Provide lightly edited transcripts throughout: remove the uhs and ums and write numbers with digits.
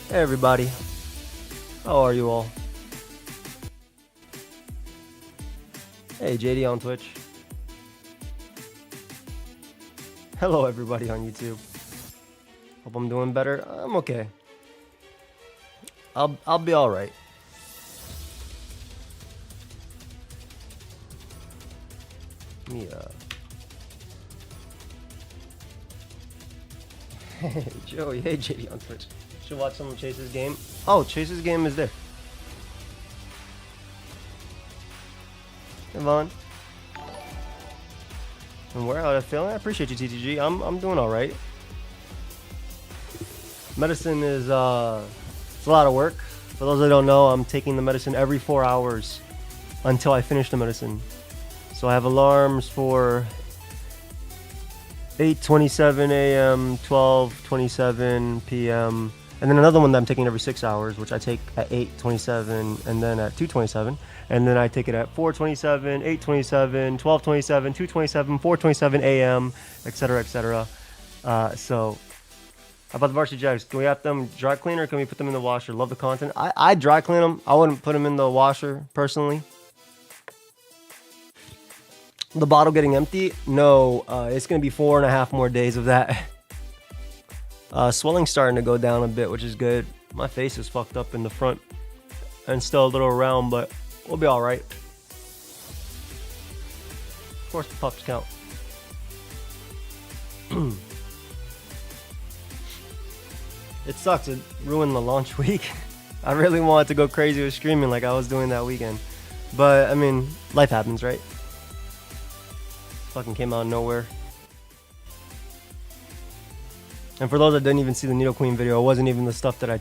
Hey everybody, how are you all? Hey JD on Twitch. Hello everybody on YouTube. Hope I'm doing better. I'm okay. I'll be all right. Me Hey Joey, hey JD on Twitch. Should watch some of Chase's game. Oh, Chase's game is there. Hey Vaughn. And where are I feeling? I appreciate you, TTG. I'm doing all right. Medicine is it's a lot of work. For those that don't know, I'm taking the medicine every 4 hours until I finish the medicine. So I have alarms for 8:27 a.m., 12:27 p.m., and then another one that I'm taking every 6 hours, which I take at 8:27 and then at 2:27, and then I take it at 4:27, 8:27, 12:27, 2:27, 4:27 a.m., etc., etc. So, how about the varsity jacks? Can we have them dry clean or can we put them in the washer? Love the content. I dry clean them. I wouldn't put them in the washer personally. The bottle getting empty? No, it's gonna be 4.5 more days of that. Swelling's starting to go down a bit, which is good. My face is fucked up in the front and still a little round, but we'll be all right. Of course, the pups count. It sucks. It ruined the launch week. I really wanted to go crazy with streaming like I was doing that weekend, but I mean, life happens, right? Fucking came out of nowhere. And for those that didn't even see the Needle Queen video, it wasn't even the stuff that I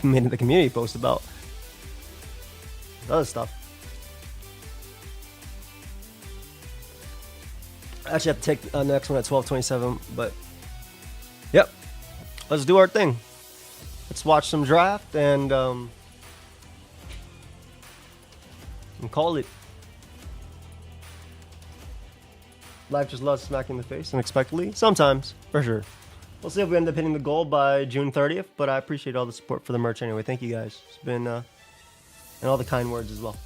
made in the community post about. The other stuff. I actually have to take the next one at 12:27, but yep. Let's do our thing. Let's watch some draft and call it. Life just loves smacking in the face unexpectedly. Sometimes, for sure. We'll see if we end up hitting the goal by June 30th, but I appreciate all the support for the merch anyway. Thank you guys. It's been, and all the kind words as well.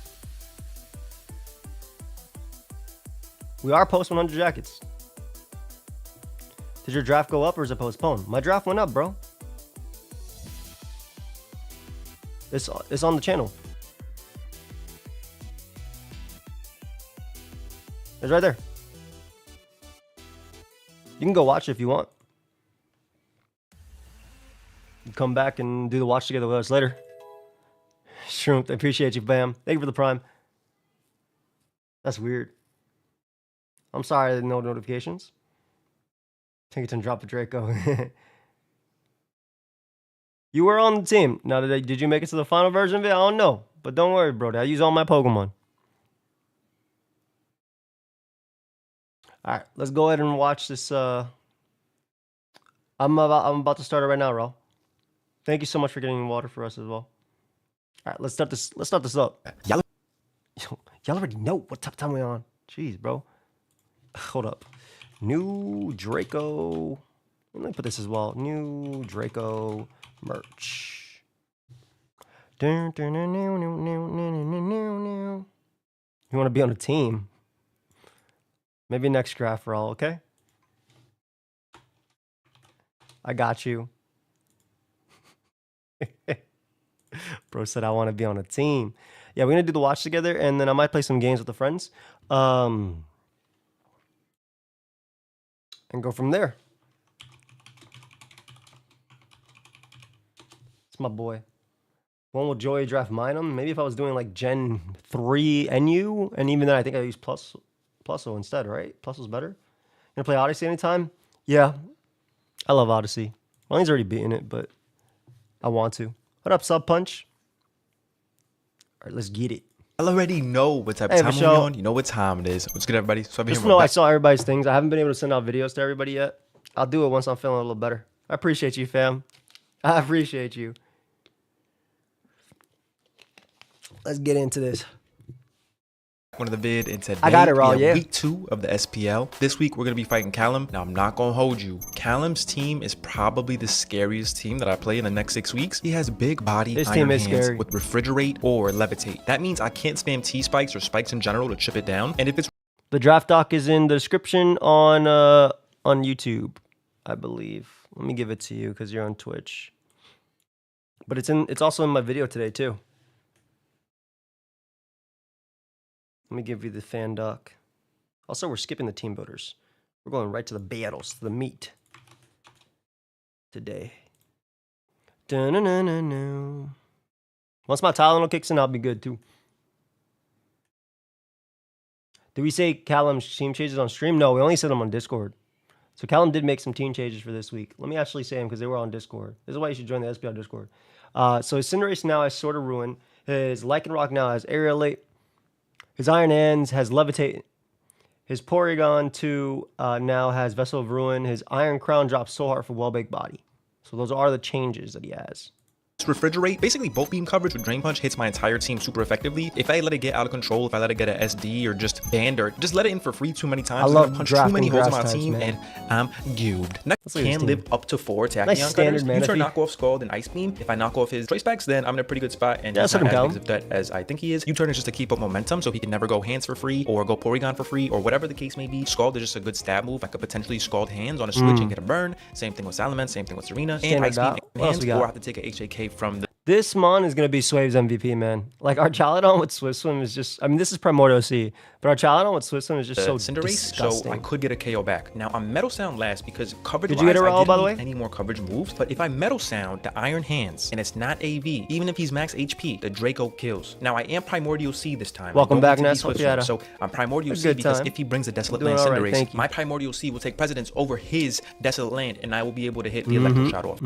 We are post 100 jackets. Did your draft go up or is it postponed? My draft went up, bro. It's on the channel. It's right there. You can go watch it if you want. Come back and do the watch together with us later. Shroom, I appreciate you, Bam. Thank you for the prime. That's weird. I'm sorry, no notifications. Tinkerton dropped the Draco. You were on the team. Now, did you make it to the final version of it? I don't know. But don't worry, bro. I use all my Pokemon. All right, let's go ahead and watch this. I'm about to start it right now, Ro. Thank you so much for getting water for us as well. All right, let's start this. Let's start this up. Y'all already know what time we're on. Jeez, bro. Hold up. New Draco. Let me put this as well. New Draco merch. You want to be on a team? Maybe next draft for all, okay? I got you. Bro said I want to be on a team. Yeah, we're gonna do the watch together, and then I might play some games with the friends. And go from there. It's my boy. When will Joey draft mine him? Maybe if I was doing like Gen 3 NU, and even then I think I use Pluso instead, right? Pluso's better. Gonna play Odyssey anytime? Yeah. I love Odyssey. Well, he's already beaten it, but I want to. What up, Sub Punch? All right, let's get it. I already know what type of time we're on. You know what time it is. What's good, everybody? So just know I saw everybody's things. I haven't been able to send out videos to everybody yet. I'll do it once I'm feeling a little better. I appreciate you, fam. I appreciate you. Let's get into this. One of the vid, and today I got it wrong, we have yeah. week 2 of the SPL. This week we're gonna be fighting Callum. Now I'm not gonna hold you. Callum's team is probably the scariest team that I play in the next 6 weeks. He has big body This iron team is hands scary. with refrigerate or levitate. That means I can't spam T spikes or spikes in general to chip it down. And if it's The draft doc is in the description on YouTube, I believe. Let me give it to you because you're on Twitch. But it's also in my video today too. Let me give you the fan doc. Also, we're skipping the team builders. We're going right to the battles, to the meat today. Dun-dun-dun-dun-dun. Once my Tylenol kicks in, I'll be good too. Did we say Callum's team changes on stream? No, we only said them on Discord. So Callum did make some team changes for this week. Let me actually say them because they were on Discord. This is why you should join the SPL Discord. So his Cinderace now has Sword of Ruin. His Lycanroc now has Aerialate. His Iron Hands has Levitate. His Porygon 2 now has Vessel of Ruin. His Iron Crown drops Soul Heart for Well-Baked Body. So those are the changes that he has. refrigerate, basically both beam coverage with Drain Punch hits my entire team super effectively. If I let it get out of control, if I let it get an SD or just banned or just let it in for free too many times, I love punch too many holes in my types, team, man. and I'm cubed. Next can live up to 4 attacking Nice on standard cutters. You turn Manaphy. knockoff Scald and Ice Beam. If I knock off his choice backs, then I'm in a pretty good spot, and Yeah, he's not that's what as big of a threat as I think he is. U-turn is just to keep up momentum, so he can never go hands for free or go Porygon for free or whatever the case may be. Scald is just a good stab move. I could potentially Scald hands on a switch and get a burn. Same thing with Salamence, same thing with Serena. And Ice Beam What else hands, we or I got? have to take a HAK from the This Mon is going to be Swave's MVP, man. Like, our Chaladon with Swift Swim is just... I mean, this is Primordial C, but our Chaladon with Swift Swim is just so Cinderace, disgusting. so I could get a KO back. Now, I'm Metal Sound last because coverage Did you get a roll, by the way? Any more coverage moves, but if I Metal Sound the Iron Hands, and it's not AV, even if he's max HP, the Draco kills. Now, I am Primordial C this time. Welcome back, Ness. Swim, so I'm Primordial C good because time. if he brings a Desolate Doing Land all right, Cinderace, thank you. my Primordial C will take precedence over his Desolate Land, and I will be able to hit the Electric Shot off.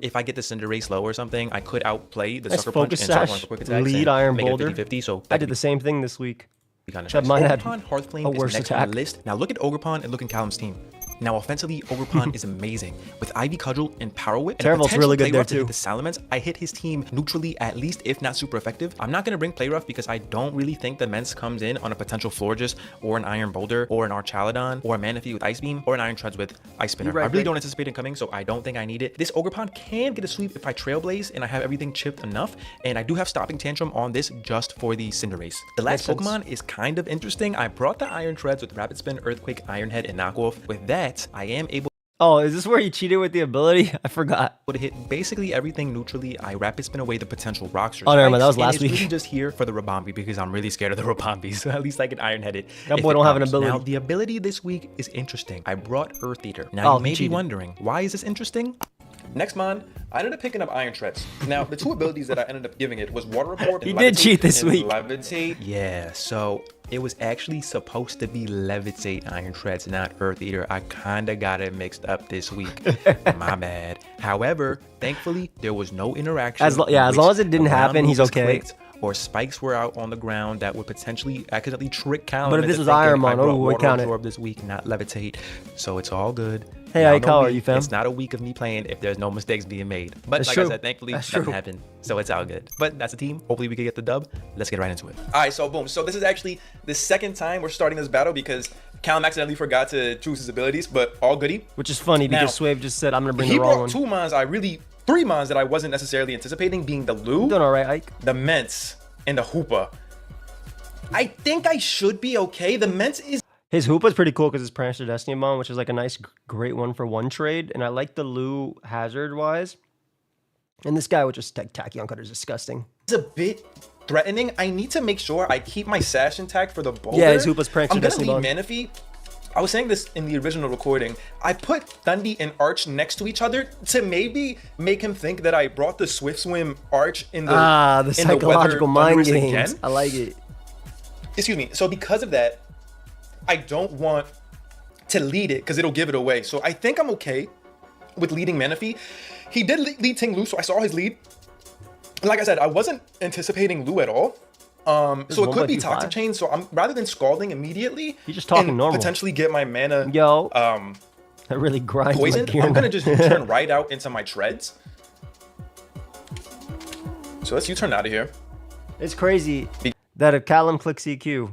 If I get the Cinderace low or something, I could outplay the Nice Sucker Punch Focus and start Sash, going for quick attacks lead and Iron make it Boulder. 50-50, so I did the same thing this week. kind of Except mine had Ogerpon, Hearthflame a is worse next attack. on the list. Now look at Ogerpon and look at Callum's team. Now offensively, Ogerpon is amazing. With Ivy Cudgel and Power Whip and a Terrible's potential really good Play there Rough to too. hit the Salamence, I hit his team neutrally at least, if not super effective. I'm not going to bring Play Rough because I don't really think the Mence comes in on a potential Florges or an Iron Boulder or an Archaladon or a Manaphy with Ice Beam or an Iron Treads with Ice Spinner. Right, I really right. don't anticipate it coming, so I don't think I need it. This Ogerpon can get a sweep if I Trailblaze and I have everything chipped enough, and I do have Stopping Tantrum on this just for the Cinderace. The last Makes sense. Pokemon is kind of interesting. I brought the Iron Treads with Rapid Spin, Earthquake, Iron Head, and Knockoff. With that, I am able Oh, is this where he cheated with the ability? I forgot. to hit basically everything neutrally. I Rapid Spin away the potential rocks or Oh, never mind, that was spikes, and last it's week. really just here for the Rabambi because I'm really scared of the Rabambi, so at least I can Iron Head it. That if boy it don't have an comes. ability. Now, the ability this week is interesting. I brought Earth Eater. Now, Oh, you he may be cheated. wondering, why is this interesting? Next mon, I ended up picking up Iron Treads. Now, the two abilities that I ended up giving it was Water Report and He did Levitate cheat this and week. Levitate. Yeah, so it was actually supposed to be Levitate Iron Treads, not Earth Eater. I kinda got it mixed up this week. My bad. However, thankfully, there was no interaction. As long as it didn't the ground happen, he's move was okay. clicked, or spikes were out on the ground that would potentially accidentally trick Callum. But if into this was thinking Iron I Mon, brought oh, we Water count it. Absorb this week, not Levitate. So it's all good. Hey, Y'all how know color me. are you, fam? It's not a week of me playing if there's no mistakes being made. But That's like true. I said, thankfully, That's nothing true. happened. So it's all good. But that's a team. Hopefully we can get the dub. Let's get right into it. All right, so boom. So this is actually the second time we're starting this battle because Callum accidentally forgot to choose his abilities, but all goody. Which is funny because Now, Swave just said, I'm going to bring He the wrong brought one. 3 mons that I wasn't necessarily anticipating, being the Lou, Doing all right, Ike. the Mence, and the Hoopa. I think I should be okay. The Mence is His Hoopa's pretty cool because it's Prancer Destiny Bomb, which is like a nice, great one for one trade. And I like the Lou hazard-wise. And this guy with just Tachyon Cutter is disgusting. a bit threatening. I need to make sure I keep my sash intact for the boulder. Yeah, his Hoopa's Prancer I'm gonna Destiny leave Bomb. Manaphy. I was saying this in the original recording. I put Thundy and Arch next to each other to maybe make him think that I brought the Swift Swim Arch in the The in psychological weather mind Thunderous games. again. I like it. Excuse me. So because of that, I don't want to lead it because it'll give it away. So I think I'm okay with leading Manaphy. He did lead Ting Lu, so I saw his lead. Like I said, I wasn't anticipating Lu at all. So it could be 1.25. Toxic Chain. So I'm rather than scalding immediately, You're just talking and normal. potentially get my mana Yo, that really grinds my poisoned. gear. I'm gonna just U-turn right out into my treads. So let's U-turn out of here. It's crazy that if Callum clicks EQ,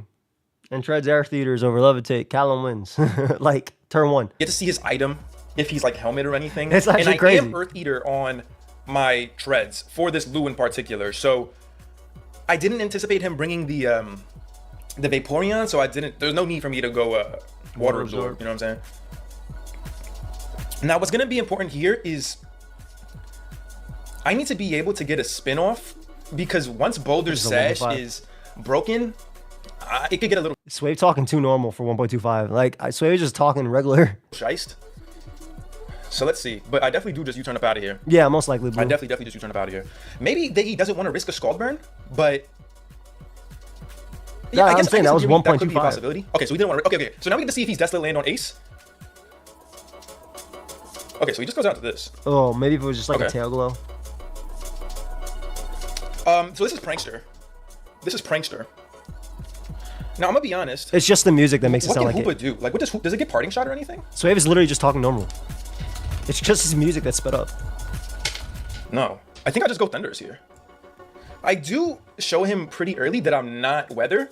And treads air theaters over levitate. Callum wins. Like turn 1. Get to see his item if he's like helmet or anything. It's actually and I crazy. am Earth Eater on my treads for this Lou in particular. So I didn't anticipate him bringing the Vaporeon, so there's no need for me to go water absorb, you know what I'm saying? Now what's gonna be important here is I need to be able to get a spin off, because once Boulder's Sash is broken, it could get a little Suave talking too normal for 1.25. Like Suave just talking regular. shiced. So let's see. But I definitely do just U-turn up out of here. Yeah, most likely blue. I definitely just U-turn up out of here. Maybe he doesn't want to risk a Scald Burn, but yeah, I'm saying that was 1.25. That could be a possibility. Okay, so we didn't want to. Okay. So now we get to see if he's Desolate Land on Ace. Okay, so he just goes out to this. Oh, maybe if it was just like a tail glow. So this is Prankster. Now I'm gonna be honest. It's just the music that makes it sound like What can Hoopa do? Like, what does it get parting shot or anything? Suave is literally just talking normal. It's just his music that's sped up. No, I think I just go Thunders here. I do show him pretty early that I'm not Weather,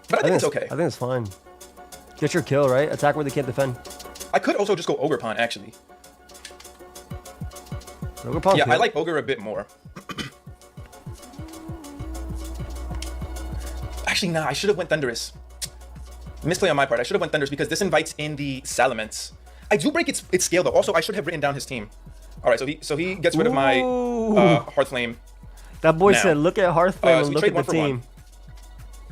but I think it's okay. I think it's fine. Get your kill, right? Attack where they can't defend. I could also just go Ogre Pond, actually. Ogre Pond. Yeah, I like Ogre a bit more. Actually, nah, I should have went Thunderous. Misplay on my part. I should have went Thunderous because this invites in the Salamence. I do break its scale though. Also, I should have written down his team. All right, so he gets rid of my Hearthflame. That boy said, "Look at Hearthflame and look at the team."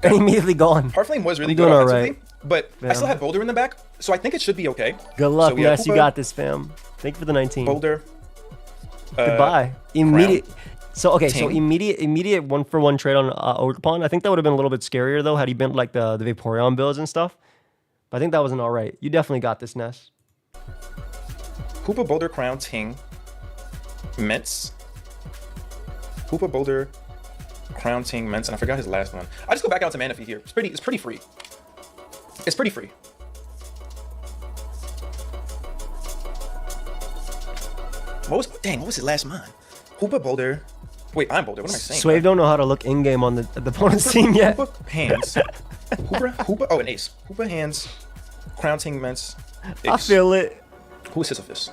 And immediately gone. Hearthflame was really good offensively, but I still have Boulder in the back, so I think it should be okay. Good luck, Ness. You got this, fam. Thank you for the 19. Boulder. Goodbye. Immediate. So okay, so immediate 1-for-1 trade on Ogre Pond. I think that would have been a little bit scarier though had he been like the Vaporeon builds and stuff. But I think that wasn't all right. You definitely got this, Ness. Hoopa, Boulder, Crown, Ting, Mets. Hoopa, Boulder, Crown, Ting, Mets, and I forgot his last one. I just go back out to Manaphy here. It's pretty free. It's pretty free. What was his last mon? Hoopa, Boulder. Wait, I'm Boulder. What am I saying? Suave don't know how to look in game on the opponent's team yet. Hoopa, hands. Hoopa. Oh, an ace. Hoopa, hands. Crown, Ting, Mets. Ace. I feel it. Who is Sisyphus?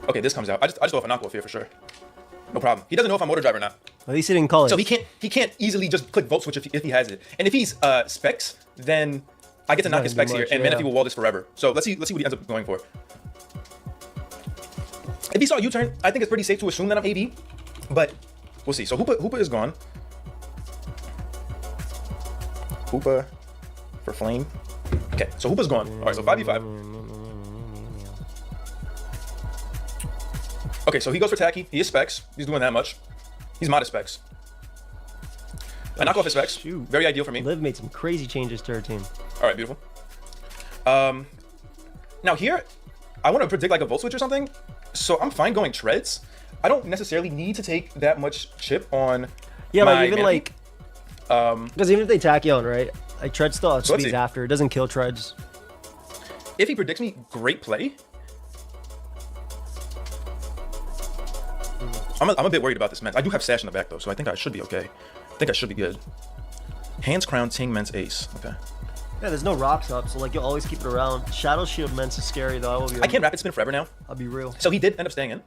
Okay, this comes out. I just go off a knockoff here for sure. No problem. He doesn't know if I'm motor driver or not. At least he didn't call it. So he can't easily just click Volt Switch if he has it. And if he's Specs, then I get to knock his Specs here, and Manaphy will wall this forever. So let's see what he ends up going for. If he saw U-turn, I think it's pretty safe to assume that I'm AV, but we'll see. So Hoopa is gone. Hoopa for Flame. Okay, so Hoopa's gone. All right, so 5v5. Okay, so he goes for Tacky. He is Specs. He's doing that much. He's modest Specs. I knock off his Specs. Shoot. Very ideal for me. Liv made some crazy changes to her team. All right, beautiful. Now here, I want to predict like a Volt Switch or something. So I'm fine going Treads. I don't necessarily need to take that much chip on. Yeah, my like even Manaphy. like, because even if they Tachyon, right? Like Treads still outspeeds after. It doesn't kill Treads. If he predicts me, great play. I'm a bit worried about this Mence. I do have Sash in the back though, so I think I should be okay. I think I should be good. Hands, Crown, Ting, Mence, Ace. Okay. Yeah, there's no rocks up, so like you'll always keep it around. Shadow Shield Mence is scary though. I can't Rapid Spin forever now. I'll be real. So he did end up staying in.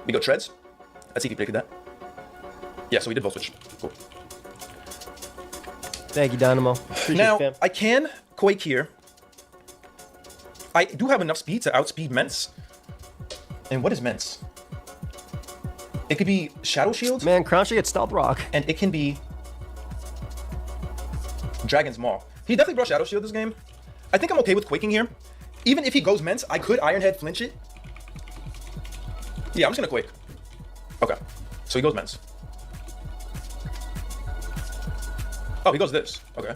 We go Treads. Let's see if he predicted that. Yeah, so we did Volt Switch. Cool. Thank you, Dynamo. Appreciate Now, it, fam. I can Quake here. I do have enough speed to outspeed Mence. And what is Mence? It could be Shadow Shield. Man, Crown should get Stealth Rock. And it can be Dragon's Maw. He definitely brought Shadow Shield this game. I think I'm okay with Quaking here. Even if he goes Mence, I could Iron Head flinch it. Yeah, I'm just gonna Quake. Okay, so he goes Mence. Oh, he goes this. Okay.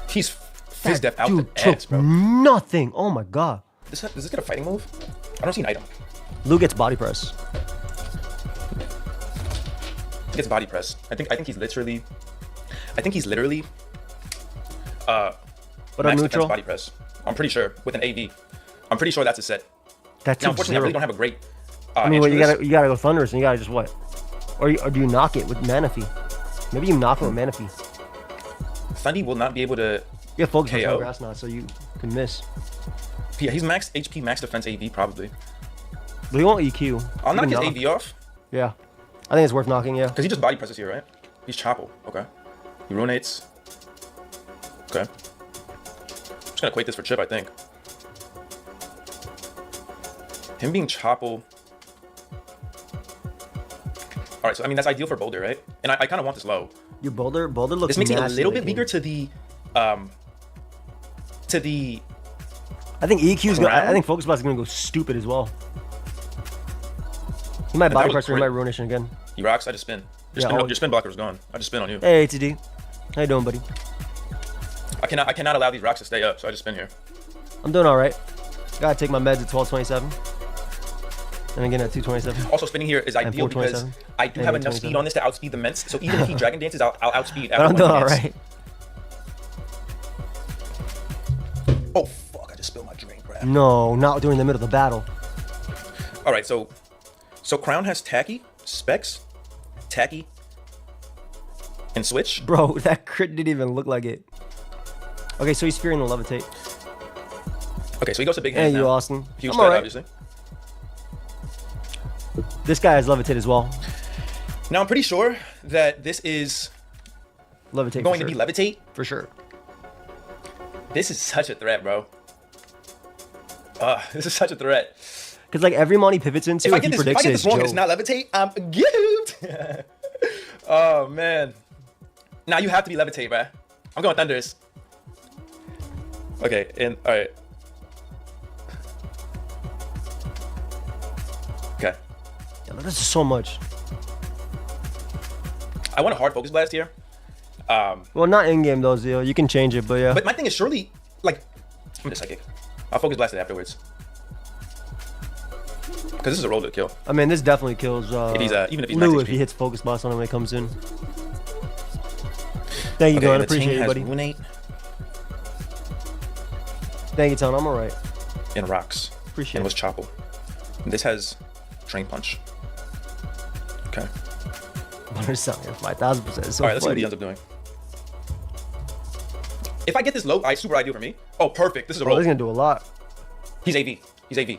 He's Fizz Def out the ass, bro. Nothing. Oh my god. Does this get a fighting move? I don't see an item. Lou gets body press. He gets body press. I think he's literally. But on neutral body press. I'm pretty sure with an AV. I'm pretty sure that's a set. That's now, unfortunately, I really don't have a great. I mean, you gotta go Thunderous, and you gotta just what? Or do you knock it with Manaphy? Maybe you knock him with Manaphy. Thundy will not be able to You have focus KO. on grass knot, so you can miss. Yeah, he's max HP, max defense AV probably. But he won't EQ. I'll He knock can his AV off. Yeah. I think it's worth knocking, yeah. Because he just body presses here, right? He's Chopple. Okay. He runates. Okay. I'm just gonna equate this for chip, I think. Him being Chopple. Alright, so I mean that's ideal for Boulder, right? And I kind of want this low. Your Boulder looks This makes it a nasty little bit looking. weaker to the I think EQ's gonna. Crown? I think Focus Blast is gonna go stupid as well. He might that body was pressure, he crit. might ruination again. He rocks, I just spin. Yeah, Your spin blocker is gone. I just spin on you. Hey ATD. How you doing, buddy? I cannot allow these rocks to stay up, so I just spin here. I'm doing alright. Gotta take my meds at 1227. And again at 227. Also, spinning here is ideal because 427. I do And have 827. enough speed on this to outspeed the Ments. So even if he Dragon Dances, I'll outspeed. But I'm after doing one dance. alright. Oh fuck! I just spilled my drink, bro. No, not during the middle of the battle. All right, so Crown has Tacky, Specs, Tacky, and Switch. Bro, that crit didn't even look like it. Okay, so he's fearing the levitate. Okay, so he goes to big Hey, hands you now. Austin. Huge I'm threat, alright. obviously. This guy has levitate as well. Now I'm pretty sure that this is Levitate going for to sure. be Levitate. For sure. This is such a threat, bro. This is such a threat. Because like every mon he pivots into, If I he get this predicts it, wrong, Joe. it's not Levitate. I'm good. Oh man. Now you have to be Levitate, bro. I'm going Thunders. Okay, and all right. Okay. Yeah, this is so much. I want a hard focus blast here. Well, not in game though, Zio. You can change it, but yeah. But my thing is surely, like, I'm just psychic. I'll focus blast it afterwards. Because this is a roll to kill. I mean, this definitely kills Even if he's Lou max if HP. he hits focus boss on him when it comes in. Thank you, Okay, Don. and the Appreciate Ting it, has buddy. Runate Thank you, Ton. I'm alright. and Rocks. Appreciate And it. was Chopple. And this has Drain Punch. Okay. 5,000%. So All right, let's see what funny. he ends up doing. If I get this low, super ideal for me. Oh, perfect. This is a Bro, roll. this is gonna do a lot. He's AV. He's AV.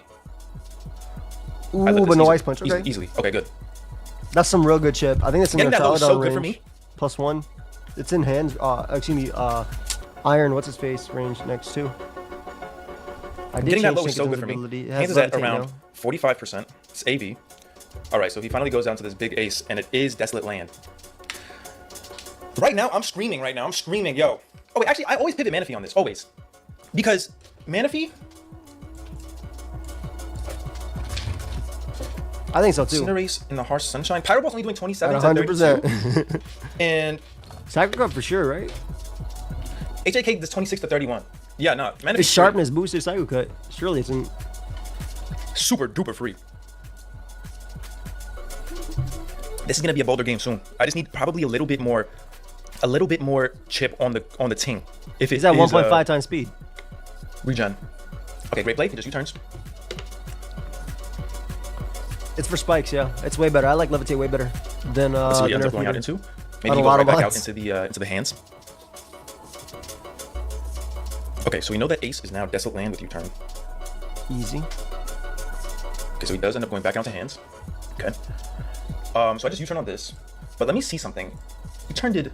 Ooh, I let but this no easily. ice punch. Okay. Easily. Okay, good. That's some real good chip. I think it's in Getting the that low is so Saladon good for range. me. +1. It's in hands. Excuse me. Iron. What's his face? Range next to. I did Getting that change low is so Tinkerton's good for me. ability. It has Hands is at levitate around now. 45%. It's AV. All right, so he finally goes down to this big ace, and it is Desolate Land. Right now, I'm screaming. Yo. Oh, wait, actually, I always pivot Manaphy on this. Always. Because Manaphy, I think so too. Cinderace in the Harsh Sunshine. Pyroball's only doing 27 At to 32. 100%. And Sacred for sure, right? HAK does 26 to 31. Yeah, no. Manaphy's His sharpness boosted Psycho Cut. Surely it's in. super duper free. This is gonna be a Boulder game soon. I just need probably a little bit more chip on the Ting. If it He's at is, 1.5 times speed. regen. Okay, great play. He just U-turns. It's for spikes, yeah. It's way better. I like levitate way better than Let's see what he than ends up Earth going out Meter. into. On Maybe a he goes lot right of back out mods. into the hands. Okay, so we know that Ace is now Desolate Land with U-turn. Easy. Okay, so he does end up going back out to hands. Okay. So I just U-turn on this. But let me see something. U-turn did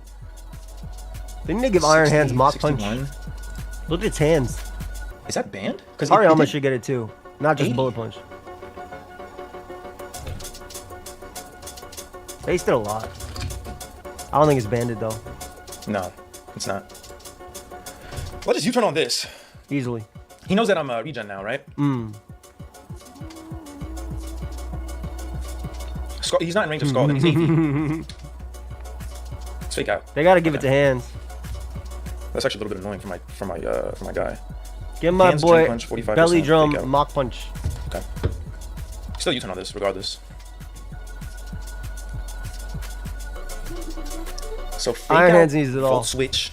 They need to give Iron 60, Hands Mach Punch. 61. Look at its hands. Is that banned? Because Hariyama should get it too. Not just 80. Bullet Punch. Ace did a lot. I don't think it's banded though. No, it's not. Well, just U-turn on this. Easily. He knows that I'm regen now, right? He's not in range of Scald, and he's AV. Let's fake out. They gotta give it to hands. That's actually a little bit annoying for my guy. Give my Hands, boy Drain Punch, 45%, belly drum fake out. Mach Punch. Okay. Still U-turn on this, regardless. So fake Iron out, Hands needs it all. Volt switch.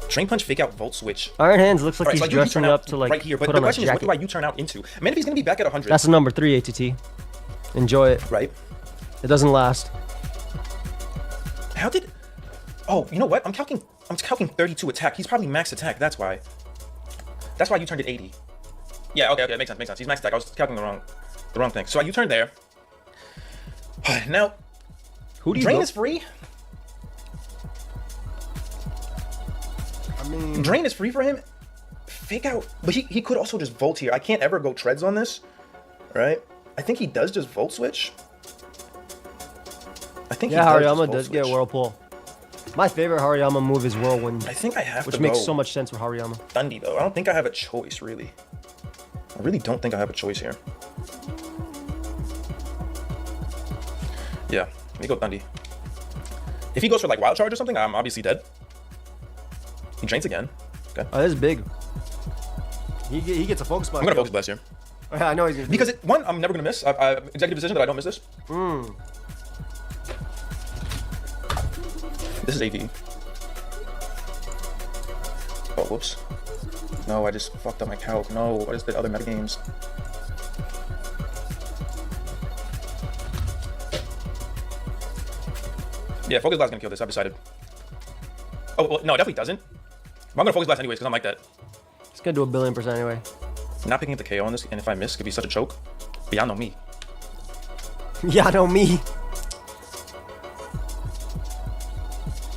Drain Punch, fake out, Volt switch. Iron Hands looks like Alright, he's so I do U-turn dressing out up to like right here, but put the on a question is, what jacket. do I U-turn out into? Manaphy's gonna be back at 100. That's the number 3 ATT. Enjoy it. right. It doesn't last. How did? Oh, you know what? I'm calculating 32 attack. He's probably max attack. That's why. That's why you turned it 80. Yeah. Okay. Makes sense. He's max attack. I was calculating the wrong thing. So you turned there. Now, Who do you Drain go? is free. I mean, Drain is free for him. Fake out, but he could also just volt here. I can't ever go treads on this, right? I think he does just volt switch. I think yeah, he does just Hariyama volt does get switch. Whirlpool. My favorite Hariyama move is Whirlwind, I think I have which to makes go so much sense for Hariyama. Dundee though. I don't think I have a choice really. I really don't think I have a choice here. Yeah, let me go Dundee. If he goes for like Wild Charge or something, I'm obviously dead. He drains again. Okay. Oh, this is big. He gets a focus blast. I'm gonna focus blast here. Yeah, I know he's gonna do Because it. one, I'm never gonna miss. I executive decision that I don't miss this. This is AV. Oh, whoops. No, I just fucked up my calc. No, what is the other metagames? Yeah, focus blast is gonna kill this. I've decided. Oh, well, no, it definitely doesn't. But I'm gonna focus blast anyways because I'm like that. It's gonna do 1,000,000,000% anyway. Not picking up the KO on this, and if I miss, it could be such a choke. But y'all know me. Yeah, I know me.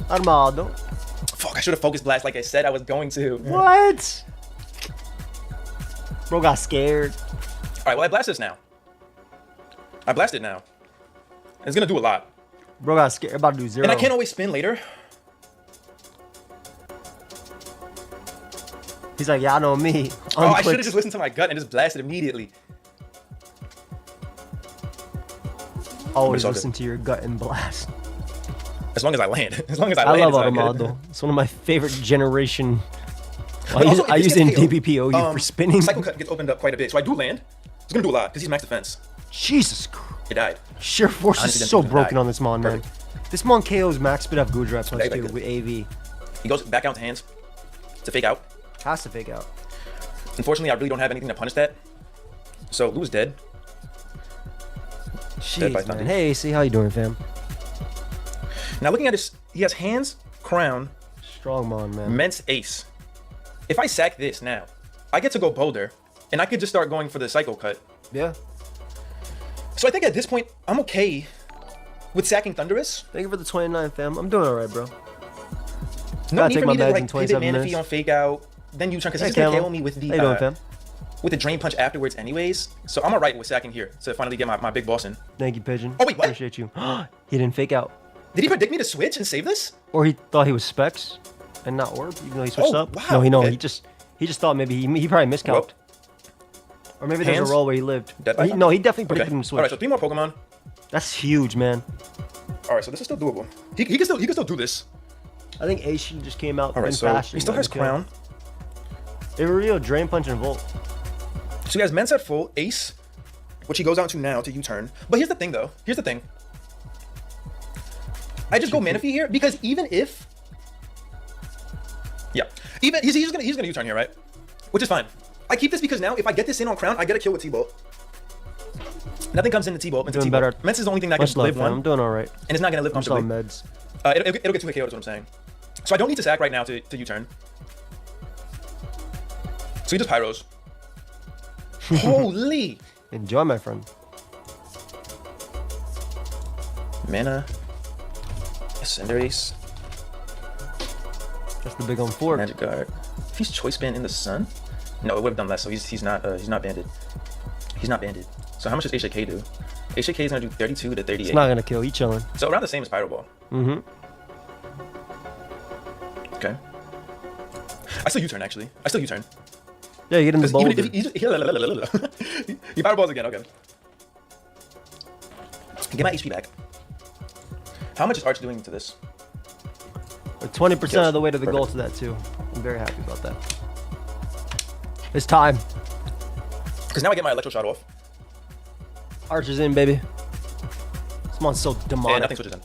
Armado. Fuck, I should have focused blast like I said I was going to. What? Bro got scared. All right, well, I blast this now. I blast it now. It's gonna do a lot. Bro got scared. About to do 0. And I can't always spin later. He's like, yeah, I know me. Oh, I should Unclicked. have just listened to my gut and just blasted immediately. Always It's all good. listen to your gut and blast. As long as I land. As long as I I land. love it's all good. Armado. It's one of my favorite generation. But also, I if use this it in gets KO'd, DPPOU for spinning. Cycle cut gets opened up quite a bit, so I do land. It's gonna do a lot because he's max defense. Jesus Christ. It died. Sheer force Honestly, is then so he's gonna broken die. on this Mon, man. Perfect. This Mon KO's max speed off Gujarat punch Okay, too good. with AV. He goes back out to hands to fake out. Has to fake out. Unfortunately, I really don't have anything to punish that. So Lou's dead. Dead by Jeez, man. thunder. Hey, see how you doing, fam? Now looking at his, he has hands, crown, Strong Mon, man. Mence ace. If I sack this now, I get to go boulder, and I could just start going for the cycle cut. Yeah. So I think at this point, I'm okay with sacking Thunderous. Thank you for the 29, fam. I'm doing all right, bro. No Gotta need take for my me to meds in like pivot 27 mana minutes. fee on fake out, then U-turn, because Hey, he's gonna Callum. KO me with How you doing, fam? the drain punch afterwards anyways. So I'm alright with sacking here to finally get my big boss in. Thank you, Pigeon. Oh, wait, what? Appreciate you. He didn't fake out. Did he predict me to switch and save this? Or he thought he was Specs and not Orb, even though he switched Oh, up. wow, No, okay. He just thought maybe he probably miscalced. Or maybe there's Hands? a role where he lived. Dead by No, he definitely Okay. predicted him to switch. Alright, so 3 more Pokemon. That's huge, man. Alright, so this is still doable. He can still do this. I think Ace just came out Alright, and so faster. he still has crown. Rio, Drain Punch, and Volt. So he has Mence at full, Ace, which he goes out to now to U-turn. But here's the thing though. Here's the thing. I just go Manaphy here because even if, yeah, even he's gonna U-turn here, right? Which is fine. I keep this because now if I get this in on crown, I get a kill with T-Bolt. Nothing comes into T-Bolt. Into Doing T-Bolt. better. Mence is the only thing that Much can love, live man. I'm one, doing all right. and it's not gonna live I'm still on comfortably. meds. It'll get 2 KOs, is what I'm saying. So I don't need to sack right now to U-turn. So he just pyros. Holy Enjoy, my friend. mana. Ascender Ace. That's the big on fork. Magic Guard. If he's choice band in the sun, no, it would have done less. So he's not banded. He's not banded. So how much does HAK do? HAK is gonna do 32 to 38. It's not gonna kill. He chilling. So around the same as Pyro Ball. Mm-hmm. Okay. I still U-turn actually. I still U-turn. Yeah, you get in the 'Cause even boulder. if he fireballs again. Okay. Get my HP back. How much is Arch doing to this? We're 20% Kills. of the way to the goal to that too. I'm very happy about that. It's time. Because now I get my Electro Shot off. Arch is in, baby. This mon's so And demonic. nothing switches in.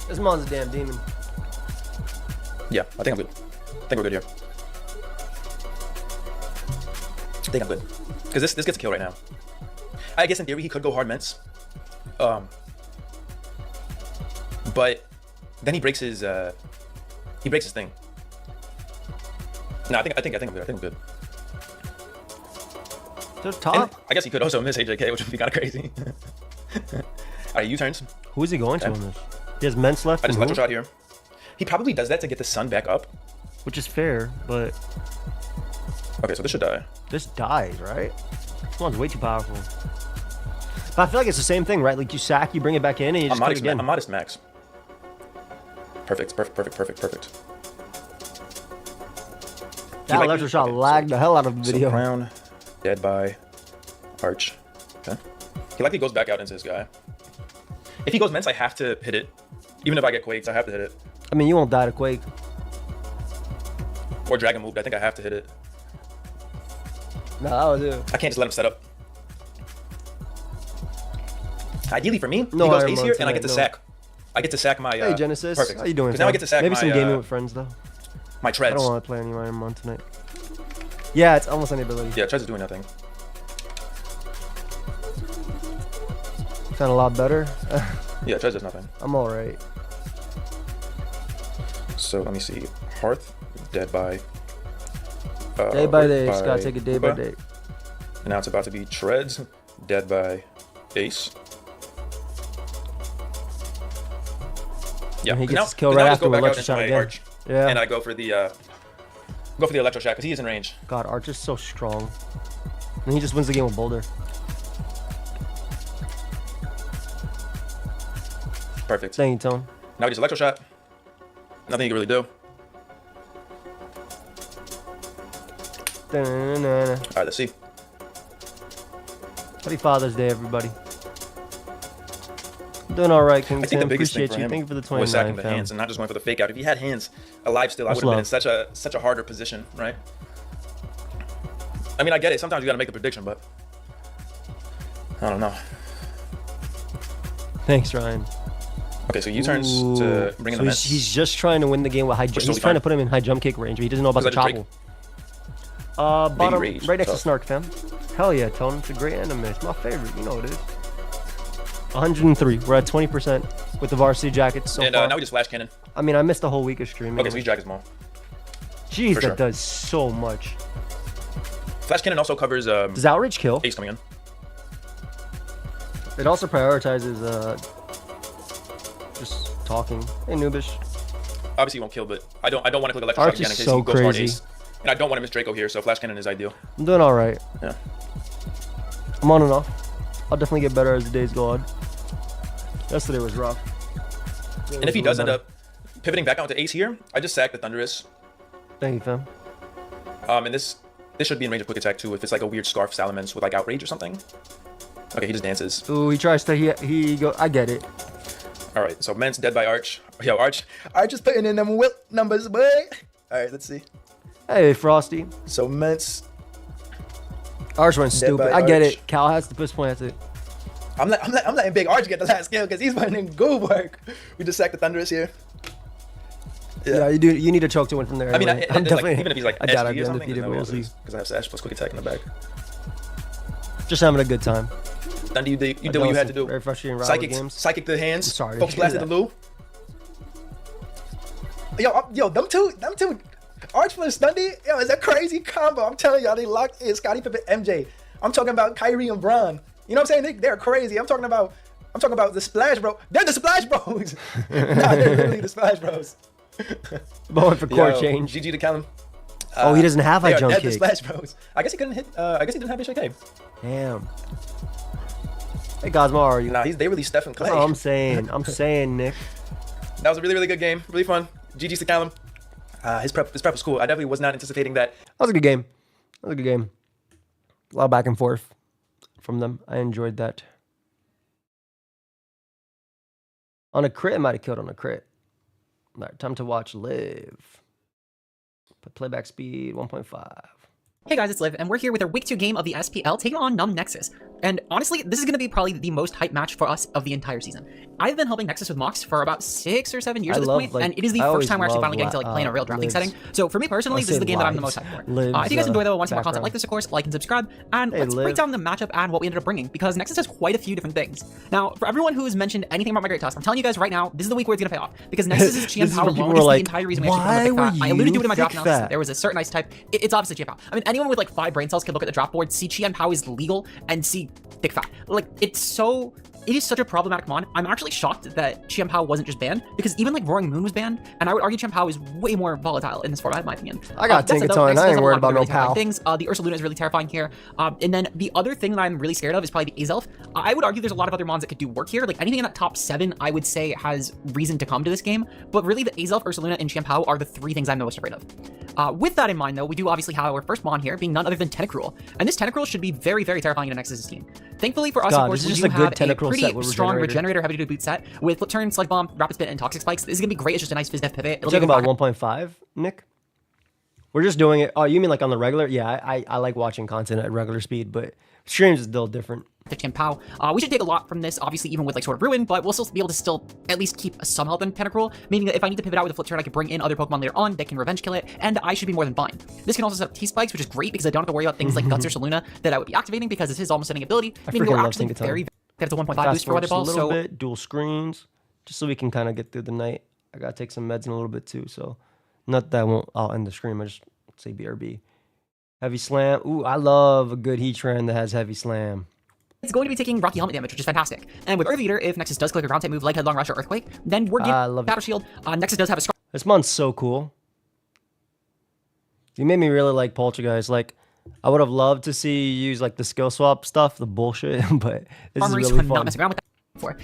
This mon's a damn demon. Yeah, I think I'm good. I think we're good here. I think I'm good. Because this gets a kill right now. I guess in theory he could go hard mints. But then he breaks his thing. No, I think I'm good. I think I'm good. To the top. And I guess he could also miss AJK, which would be kind of crazy. Alright, U-turns. Who is he going to on this? He has Ments left. I just and electro shot here. He probably does that to get the sun back up. which is fair, but Okay, so this should die. this dies, right? This one's way too powerful. But I feel like it's the same thing, right? Like you sack, you bring it back in, and you just click again. I'm modest max. Perfect. That electro shot lagged the hell out of the video. So crown, dead by arch. Okay. He likely goes back out into this guy. If he goes Ments, I have to hit it. Even if I get Quakes, I have to hit it. I mean, you won't die to Quake. Or Dragon Moved, I think I have to hit it. No, that was it. I can't just let him set up. Ideally for me, No he goes Iron ace Man here, and I tonight, get to no. sack. I get to sack my. Hey Genesis, Perfect. how you doing? 'Cause now I get to sack Maybe my, some gaming with friends though. my I treads. don't want to play any Iron Man tonight. Yeah, it's almost any ability. Yeah, treads is doing nothing. Sound a lot better. Yeah, treads does nothing. I'm all right. So let me see. Hearth, dead by. Day by day, just gotta take it day by Uba. day. And now it's about to be treads, dead by ace. Yeah, And he 'cause gets his kill 'cause right I just after go with back out electro into shot my again. arch, Yeah. and I go for the electro shot because he is in range. God, Arch is so strong. And he just wins the game with Boulder. Perfect. Thank you, Tone. Now he just electro shot. Nothing he can really do. Da-na-na-na. All right, let's see. Happy Father's Day, everybody. Doing all right, King I think the Tim. biggest thing Appreciate for you. him Thank you for the was 29, sacking the fam. hands and not just going for the fake out. If he had hands alive still, I Much would have been love. in such a harder position, right? I mean, I get it. Sometimes you got to make a prediction, but I don't know. Thanks, Ryan. Okay, so U-turns to Ooh. bring in So the he's Mets. just trying to win the game with high jump. Which is He's totally trying to fine. put him in high jump kick range, but he doesn't know about the Is that a chopple. Drake? Bottom, Rage, right next to tough. Snark, fam. Hell yeah, Tone. It's a great anime. It's my favorite. You know it is. 103. We're at 20% with the varsity jackets so And far. now we just flash cannon. I mean, I missed the whole week of streaming. Okay, so he's jacket small. Jeez, for that sure. does so much. Flash cannon also covers Does Outrage kill? ace coming in. It also prioritizes just talking. Hey, Noobish. Obviously, he won't kill, but I don't want to click electro Arch shot again in is case so he goes hard crazy. ace. And I don't want to miss Draco here, so flash cannon is ideal. I'm doing all right. Yeah. I'm on and off. I'll definitely get better as the days go on. Yesterday was rough. And if he does end up pivoting back out to ace here, I just sack the Thunderous. Thank you, fam. And this should be in range of quick attack too if it's like a weird Scarf Salamence with like outrage or something. Okay, he just dances. Ooh, he tries to. He go. I get it. All right, so Ments dead by Arch. Yo, Arch is putting in them whip numbers, boy. All right, let's see. Hey, Frosty. So Ments. Arch went Dead stupid. by I get Arch. it. Cal has to this point. That's it. I'm letting Big Arch get the last kill because he's putting in good work. We just sacked the Thunderous here. Yeah, you do. You need a choke to win from there. I mean, anyway. I'm definitely, even if he's like I doubt I'd SG be or something, undefeated, but we'll see. because I have Sash plus quick attack in the back. Just having a good time. Then you did what you had to do. Very frustrating rivalry games. Psychic the hands. I'm sorry to Focus hear blasted the that. Lou. Yo, them two, Arch plus Stundy, yo, is a crazy combo. I'm telling y'all, they locked in Scottie Pippen, MJ. I'm talking about Kyrie and Bron. You know what I'm saying? They're crazy. I'm talking about the Splash Bros. They're the Splash Bros. Nah, they're literally the Splash Bros. Going for core Yo, change. GG to Callum. Oh, he doesn't have high They are jump dead to kick. Splash Bros. I guess he couldn't hit. I guess he didn't have HAK. Damn. Hey, Cosmo, how are you? Nah, they really Stephen Clay. That's all I'm saying. I'm saying, Nick. That was a really, really good game. Really fun. GG's to Callum. His prep was cool. I definitely was not anticipating that. That was a good game. That was a good game. A lot of back and forth from them. I enjoyed that. On a crit, I might have killed on a crit. All right, time to watch live. Put playback speed 1.5. Hey guys, it's Liv, and we're here with our week 2 game of the SPL, taking on Numb Nexus. And honestly, this is going to be probably the most hype match for us of the entire season. I've been helping Nexus with Mox for about 6 or 7 years at this point, and it is the first time we're actually finally getting to play in a real drafting setting. So for me personally, this is the game that I'm the most hyped for. If you guys enjoy though, want to see more content like this, of course, like and subscribe. And let's break down the matchup and what we ended up bringing, because Nexus has quite a few different things. Now, for everyone who's mentioned anything about my great toss, I'm telling you guys right now, this is the week where it's going to pay off, because Nexus's GM power alone is the entire reason we actually put on the Big Fat. I alluded to it in my draft analysis. There was a certain ice type. It's obviously GM power. I mean, anyone with like 5 brain cells can look at the draft board, see GM power is legal, and see Big Fat. Like, it is such a problematic mon. I'm actually shocked that Chien Pao wasn't just banned, because even like Roaring Moon was banned, and I would argue Chien Pao is way more volatile in this format, in my opinion. I got Tinkaton, I ain't worried about no Pao. The Ursa Luna is really terrifying here. And then the other thing that I'm really scared of is probably the Azelf. I would argue there's a lot of other mons that could do work here. Like anything in that top 7, I would say has reason to come to this game. But really the Azelf, Ursa Luna, and Chien Pao are the 3 things I'm the most afraid of. With that in mind though, we do obviously have our first mon here being none other than Tentacruel. And this Tentacruel should be very, very terrifying in Nexus's team. Thankfully for us, of course, we do have a pretty strong Regenerator heavy duty boot set with Flip Turn, Slug Bomb, Rapid Spin, and Toxic Spikes. This is gonna be great. It's just a nice Fizz Def pivot. It'll talking about 1.5, Nick? We're just doing it. Oh, you mean like on the regular? Yeah, I like watching content at regular speed, but streams is still different. Chien Pao. We should take a lot from this, obviously, even with like Sword of Ruin, but we'll still be able to still at least keep some health in Tentacruel, meaning that if I need to pivot out with a Flip Turn, I can bring in other Pokemon later on that can revenge kill it, and I should be more than fine. This can also set up T-Spikes, which is great because I don't have to worry about things like Guts or Saluna that I would be activating because it's his almost setting ability. I freaking love Tinkaton. Very that's a 1.5 boost for weather balls. A little bit, dual screens, just so we can kind of get through the night. I gotta take some meds in a little bit too, so not that I'll end the stream. I just say BRB. Heavy Slam. Ooh, I love a good Heatran that has Heavy Slam. It's going to be taking Rocky Helmet damage, which is fantastic. And with Earth Eater, if Nexus does click a ground type move like Headlong Rush or Earthquake, then we're getting Battle Shield. Nexus does have a This mon's so cool. You made me really like Poltergeist. Like, I would have loved to see you use like the skill swap stuff, the bullshit, but this is really fun. Not messing around with that before.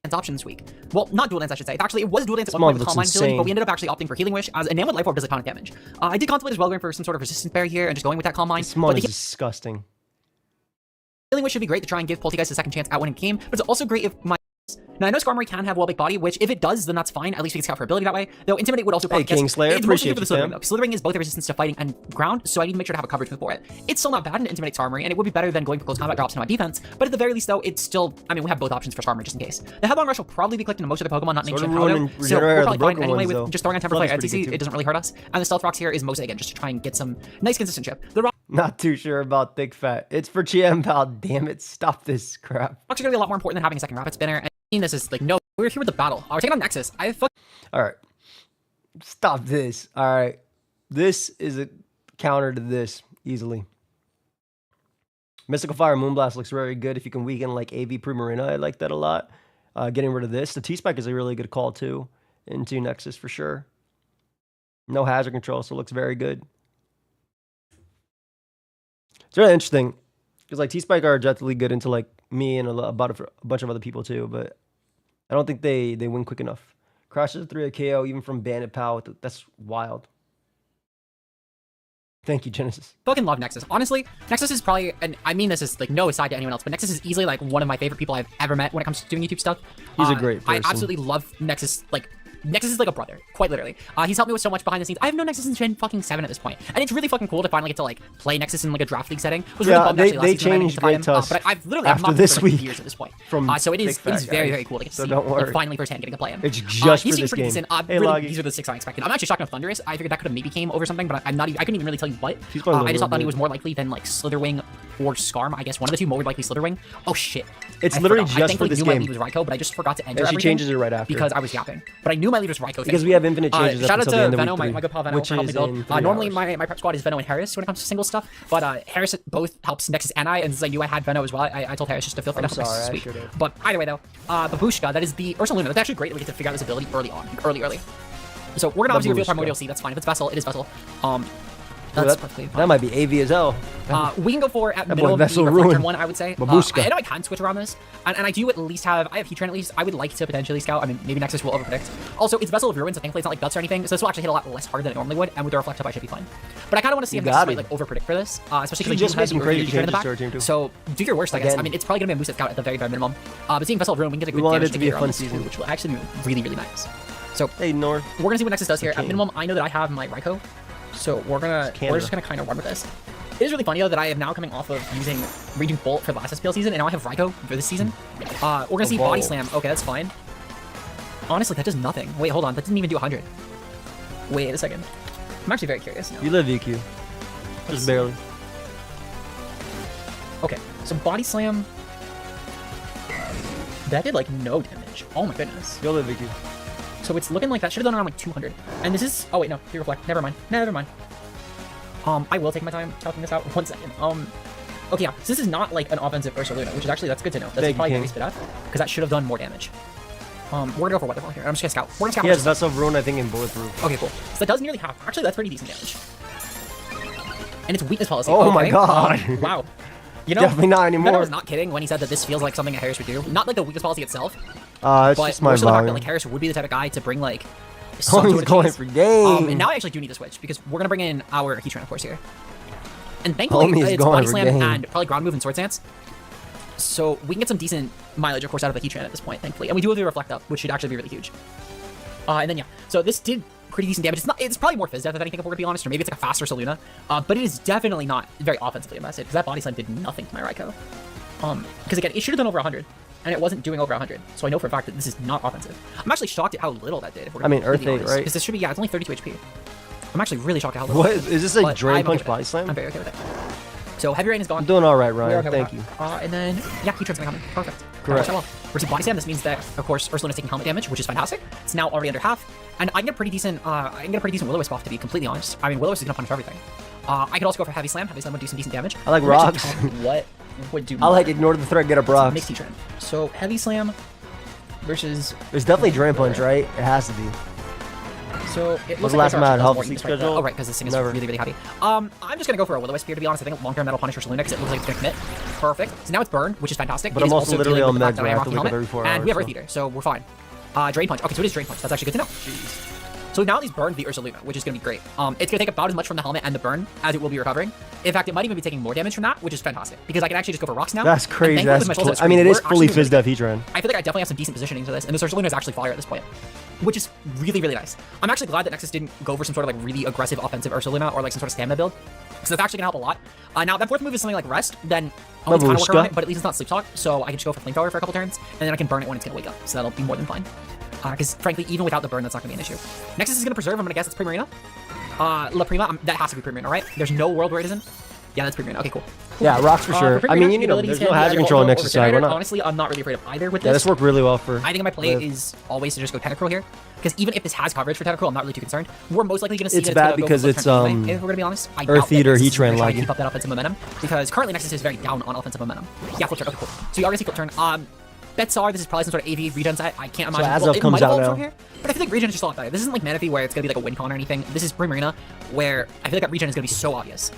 Dance option this week. Well, not dual dance, I should say. Actually, it was dual dance at one point with Calm Mind ability, but we ended up actually opting for Healing Wish, as Enamored Life Orb does a ton of damage. I did contemplate as well going for some sort of resistance barrier here and just going with that Calm Mind. This mon is disgusting. Healing Wish should be great to try and give Poltergeist a second chance at winning the game, but it's also great if my... Now, I know Skarmory can have Wellbake Body, which if it does, then that's fine. At least we can scout for ability that way. Though Intimidate would also probably Kingslayer, it's mostly for the Slithering, though. Slithering is both a resistance to fighting and ground, so I need to make sure to have a coverage move for it. It's still not bad to Intimidate Skarmory, and it would be better than going for close combat drops into my defense, but at the very least, though, it's still... I mean, we have both options for Skarmory just in case. The Headlong Rush will probably be clicked into most of the Pokemon, not named Chien Pao, so we're probably fine anyway with just throwing on Temper Flare at TC. It doesn't really hurt us. And the Stealth Rocks here is mostly, again, just to try and get some nice consistent chip. The Rock... Not too sure about Thick Fat. It's for Chien Pao, damn it. Stop this crap. Rocks are going to be a lot more important than having a second Rapid Spinner, and this is like, no, we're here with the battle. We're taking on Nexus. All right. Stop this. All right. This is a counter to this easily. Mystical Fire Moonblast looks very good if you can weaken like AV Primarina. I like that a lot. Getting rid of this. The T-Spike is a really good call too into Nexus for sure. No hazard control, so it looks very good. It's really interesting because like T-Spike are objectively good into like me and a bunch of other people too, but I don't think they win quick enough. Crashes 3 KO even from Bandit Pow. That's wild. Thank you, Genesis. Fucking love Nexus. Honestly, Nexus is probably, and I mean this is like no aside to anyone else, but Nexus is easily like one of my favorite people I've ever met when it comes to doing YouTube stuff. He's a great person. I absolutely love Nexus. Like, Nexus is like a brother, quite literally. He's helped me with so much behind the scenes. I have known Nexus since Gen fucking 7 at this point, and it's really fucking cool to finally get to like play Nexus in like a draft league setting. It was really bummed actually they changed Great Tusk, but I've literally after this week years at this point. So it is very cool to get to see. Like, finally firsthand getting to play him. It's just for this game. Decent. Really, these are the 6 I expected. I'm actually shocked with Thundurus. I figured that could have maybe came over something, but I'm not. I couldn't even really tell you what. I just thought Thundy was more likely than like Slitherwing or Skarm. I guess one of the two, more likely Slitherwing. Oh shit! It's literally just for this game. I knew my lead was Raikou, but I just forgot to enter. She changes it right after because I was yapping. But I knew my lead was Raikou because we have infinite changes. Shout out to Veno, my good pal Veno, for helping me build. Normally my prep squad is Veno and Harris when it comes to single stuff, but Harris both helps Nexus and I, and since I knew I had Veno as well, I told Harris just to feel free to help Nexus this week. But either way though, Babushka, that is the Ursa Luna. That's actually great that we get to figure out this ability early. So we're gonna obviously reveal Primordial Seed. That's fine. If it's Vessel, it is Vessel. That's perfectly fine. That might be AV as hell. We can go for at minimum turn 1, I would say. I know I can switch around this, and I do at least have Heatran at least. I would like to potentially scout. I mean, maybe Nexus will overpredict. Also, it's Vessel of Ruin, so thankfully it's not like Guts or anything, so this will actually hit a lot less hard than it normally would, and with the Reflect Up I should be fine. But I kind of want to see if Nexus might like overpredict for this, especially because he has some crazy changes in the back. So do your worst, I guess. I mean, it's probably gonna be a Moosehead Scout at the very minimum. But seeing Vessel of Ruin, we can get a good damage indicator on this too, which will actually be really nice. So hey, North. We're gonna see what Nexus does here. At minimum, I know that I have my Raikou. So we're just gonna kind of run with this. It is really funny though that I am now coming off of using Raging Bolt for the last SPL season, and now I have Raikou for this season. We're gonna see Body Slam. Okay, that's fine. Honestly, that does nothing. Wait, hold on. That didn't even do 100. Wait a second. I'm actually very curious now. You live EQ. Just barely. Okay, so Body Slam. That did like no damage. Oh my goodness. You'll live EQ. So it's looking like that should have done around like 200. And this is. Oh wait, no. You reflect. Never mind. Never mind. I will take my time talking this out. 1 second. Okay, yeah. So this is not like an offensive Ursa Luna, which is actually that's good to know. That's probably very spit out because that should have done more damage. We're gonna go for Weather Ball here. I'm just gonna scout. We're gonna scout. Yes, that's of Rune, I think, in Bulletproof. Okay, cool. So that does nearly half. Actually, that's pretty decent damage. And it's weakness policy. Oh okay. my god. Wow. You know, definitely not anymore. I was not kidding when he said that this feels like something that Harris would do. Not like the weakness policy itself. It's but just my most of the fact that volume. like Harris would be the type of guy to bring like. Oh, he's going for game. And now I actually do need to switch because we're gonna bring in our Heatran, of course, here. And thankfully, Homie's it's going Body for Slam game. and probably Ground Move and Sword Stance. So we can get some decent mileage, of course, out of the Heatran at this point, thankfully. And we do have the Reflect Up, which should actually be really huge. And then, yeah. So this did pretty decent damage. It's probably more Phys Death, if anything, if we're gonna be honest, or maybe it's like a faster Saluna. But it is definitely not very offensively invested, because that Body Slam did nothing to my Raikou. Because again, it should have done over 100, and it wasn't doing over 100. So I know for a fact that this is not offensive. I'm actually shocked at how little that did. If we're Earth 8, right? Because this should be, yeah, it's only 32 HP. I'm actually really shocked at how little. What? Is this a Drain Punch Body I'm Slam? very okay with it. So Heavy Rain is gone. I'm doing alright, Ryan. Okay Thank you. And then, yeah, Heatran's gonna come in. Perfect. Correct. Well. Versus Body Slam, this means that, of course, Ursaluna is taking helmet damage, which is fantastic. It's now already under half. And I can get a pretty decent, Will-O-Wisp off, to be completely honest. I mean, Will-O-Wisp is gonna punish everything. I could also go for Heavy Slam. Heavy Slam would do some decent damage. I like rocks. What would do I like ignore the threat, get a Brox. Mixed Heatran. So Heavy Slam versus. There's definitely Drain Punch, right? It has to be. So it looks the like last mad health schedule? Oh right, because this thing is really, really heavy. I'm just gonna go for a Will-O-Wisp here, to be honest. I think long-term that'll punish Ursaluna because it looks like it's gonna commit. Perfect. So now it's Burn, which is fantastic. But I'm also literally on meds, I I have to wake up helmet, every 4 and hours. we have Earth Eater, so we're fine. Drain Punch. Okay, so it is Drain Punch. That's actually good to know. Jeez. So now these burned the Ursaluna, which is going to be great. It's going to take about as much from the helmet and the burn as it will be recovering. In fact, it might even be taking more damage from that, which is fantastic, because I can actually just go for rocks now. That's crazy. I mean, it is fully Phys Death Heatran. I feel like I definitely have some decent positioning to this, and this Ursaluna is actually fire at this point, which is really, really nice. I'm actually glad that Nexus didn't go for some sort of like really aggressive offensive Ursaluna or like some sort of stamina build, because that's actually going to help a lot. Now, that fourth move is something like Rest, then I'll kind of work around it, but at least it's not Sleep Talk, so I can just go for Flamethrower for a couple turns, and then I can burn it when it's going to wake up, so that'll be more than fine. Because frankly, even without the burn, that's not going to be an issue. Nexus is going to preserve. I'm going to guess it's Primarina. La Prima, that has to be Primarina, right? There's no world where it isn't. Yeah, that's Primarina. Okay, cool. Yeah, rocks for sure. I mean, you know, there's no hazard control on Nexus side. Why not? Honestly, I'm not really afraid of either with this. Yeah, this worked really well for. I think my play is always to just go Tentacruel here, because even if this has coverage for Tentacruel, I'm not really too concerned. We're most likely going to see it's that bad it's because it's anyway, if we're going to be honest. Earth Eater Heatran like laggy. Keep up that offensive momentum, because currently Nexus is very down on offensive momentum. Yeah, flip turn. Okay, cool. So you already see flip turn. Betsar, this is probably some sort of AV regen set. I can't imagine. So Azov comes out now. Here, but I feel like regen is just a lot better. This isn't like Manaphy where it's gonna be like a win con or anything. This is Primarina where I feel like that regen is gonna be so obvious.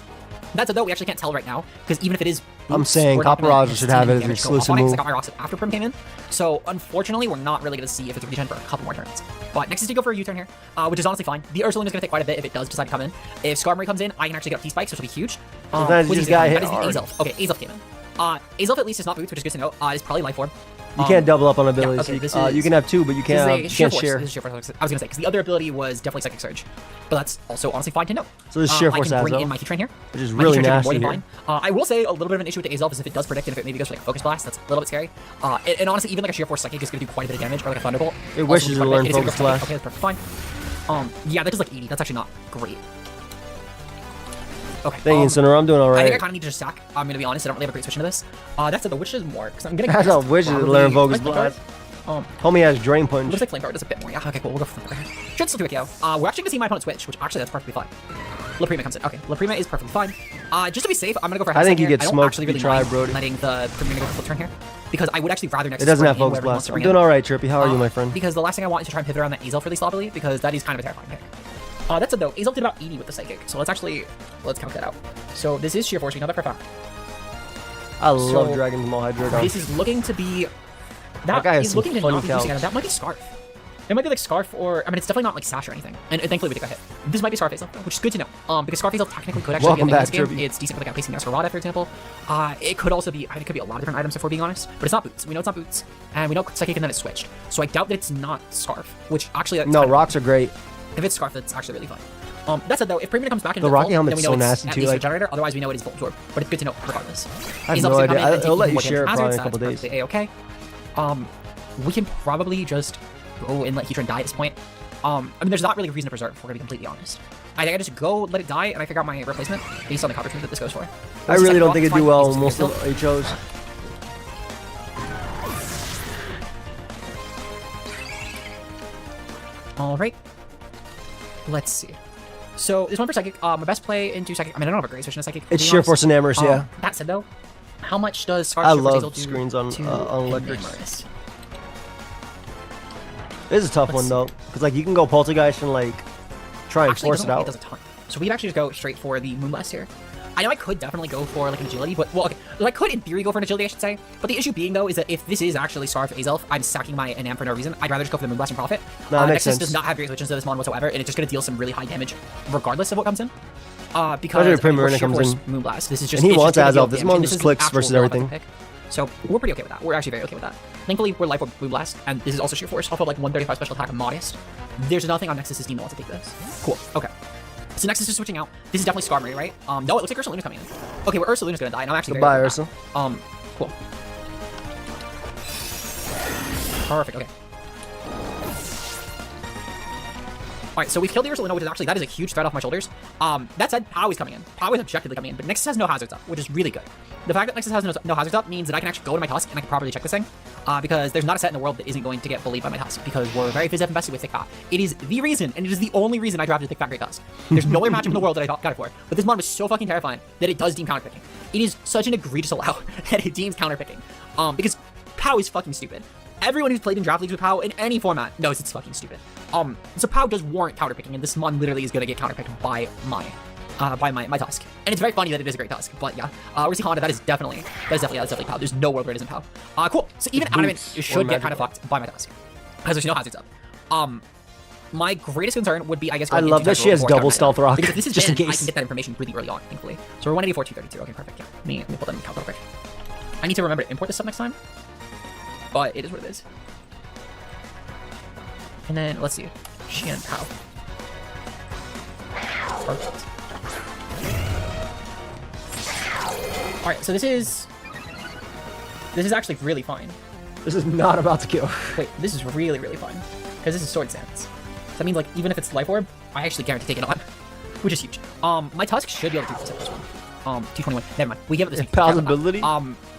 That's it though, we actually can't tell right now, because even if it is boots, I'm saying Copperage should have it as an exclusive move. I got my rocks after Prim came in. So unfortunately, we're not really gonna see if it's regen for a couple more turns. But Nexus did go for a U-turn here, which is honestly fine. The Ursaluna is gonna take quite a bit if it does decide to come in. If Skarmory comes in, I can actually get up T-Spikes, which will be huge. That is Azelf. Okay, Azelf came in. Azelf at least is not boots, which is good to know. It's probably Life Orb. You can't double up on abilities. Yeah, okay, you can have two, but you can't share. This is Sheer Force. I was gonna say, because the other ability was definitely Psychic Surge, but that's also honestly fine to know. So this is Sheer Force I can bring Azelf, in my Heatran here, which is really nasty here. I will say a little bit of an issue with the Azelf is if it does predict and if it maybe goes for like a Focus Blast, that's a little bit scary. And honestly, even like a Sheer Force Psychic is gonna do quite a bit of damage, or like a Thunderbolt. It wishes to learn Focus Blast. Okay, that's perfect, fine. Yeah, that does like 80. That's actually not great. Okay. Thank you, Incineroar. I'm doing alright. I think I kind of need to just sack. I'm gonna be honest. I don't really have a great switch into this. That's it. The Witch is more because I'm gonna. I don't wish to learn Focus Blast. Homie has Drain Punch. Looks like Flamethrower does a bit more. Yeah. Okay. Cool. We'll go for Flamethrower. Should still do it, yo. We're actually gonna see my opponent switch, which actually that's perfectly fine. La Prima comes in. Okay. La Prima is perfectly fine. Just to be safe, I'm gonna go for. I think you get smoked if you try, Brody. Letting the Prima go for turn here, because I would actually rather Nexus. It doesn't have Focus Blast. I'm doing alright, Trippy. How are you, my friend? Because the last thing I want is to try and pivot around that Azelf really sloppily, because that is kind of a terrifying pick. That's it though. Azelf did about 80 with the Psychic, so let's count that out. So this is Sheer Force. We know that for a fact. I love Dragon Ball Hydro. This is looking to be. That guy is looking to not be using it. That might be Scarf. It might be like Scarf or I mean, it's definitely not like Sash or anything. And thankfully we took a hit. This might be Scarf Azelf, which is good to know. Because Scarf Azelf technically could actually be a thing in this game. It's decent for like outpacing Escarada, for example. It could also be. I mean, it could be a lot of different items if we're being honest. But it's not boots. We know it's not boots, and we know Psychic and then it's switched. So I doubt that it's not Scarf. Which actually no, rocks are great. If it's Scarf, that's actually really fine. That said, though, if Premium comes back into the Rocky Helmet's so nasty too. Like, generator. Otherwise, we know it is Volt Absorb. But it's good to know regardless. I have no idea. I'll let you share it probably in a couple days. Okay. We can probably just go and let Heatran die at this point. I mean, there's not really a reason to preserve, if we're gonna be completely honest. I think I just go let it die, and I figure out my replacement based on the coverage move that this goes for. I really don't think it'd do well in most of the HOs. All right. Let's see. So this one for Psychic, my best play into Psychic. I mean, I don't have a great switch in Psychic. It's Sheer Force and Amorous, yeah. That said, though, how much does Scarf I love screens on electrics. This is a tough one though, because like you can go Poltergeist and like try and force it out. It does a ton. So we'd actually just go straight for the Moonblast here. I know I could definitely go for like an agility, but well, okay, I could in theory go for an agility, I should say. But the issue being though is that if this is actually Scarf Azelf, I'm sacking my Enam for no reason. I'd rather just go for the Moonblast and profit. Nexus does not have great switches to this mon whatsoever, and it's just going to deal some really high damage regardless of what comes in. Because Moonblast, this is just. And he wants Azelf. This mon just clicks versus everything. So we're pretty okay with that. We're actually very okay with that. Thankfully, we're Life Orb Moonblast, and this is also Sheer Force, off of like 135 special attack, modest. There's nothing on Nexus's team that wants to take this. Cool. Okay. So Nexus is switching out. This is definitely Skarmory, right? No, it looks like Ursaluna's coming in. Okay, well, Ursaluna's gonna die, and I'm actually Goodbye, Ursa. Cool. Perfect, okay. Alright, so we've killed the Ursaluna, which is actually, that is a huge threat off my shoulders. That said, Pow is coming in. Pow is objectively coming in, but Nexus has no hazards up, which is really good. The fact that Nexus has no hazards up means that I can actually go to my Tusk and I can properly check this thing. Because there's not a set in the world that isn't going to get bullied by my Tusk, because we're very phys invested with Thick Fat. It is the reason, and it is the only reason I drafted Thick Fat Great Tusk. There's no other matchup in the world that I got it for, but this mon was so fucking terrifying that it does deem counterpicking. It is such an egregious allow that it deems counterpicking. Because Pow is fucking stupid. Everyone who's played in draft leagues with Pow in any format knows it's fucking stupid. So Pow does warrant counterpicking, and this mon literally is gonna get counterpicked by my Tusk. And it's very funny that it is a great Tusk, but yeah. We're seeing Honda, that is definitely Pow. There's no world where it isn't Pow. Cool. So even Adamant should get kind of fucked by my Tusk, because there's no hazards up. My greatest concern would be, I guess, I love that she has double stealth rock, because if this is just in case. I can get that information really early on, thankfully. So we're 184, 232. Okay, perfect. Yeah. Let me pull that in count real quick. I need to remember to import this stuff next time, but it is what it is. And then let's see, Shan Pow. Perfect. All right, so this is actually really fine. This is not about to kill. Wait, this is really, really fine, because this is Sword Stance. So that means like even if it's Life Orb, I actually guarantee taking it on, which is huge. My Tusk should be able to do this one. 221. Never mind. We give it this. Pal's ability.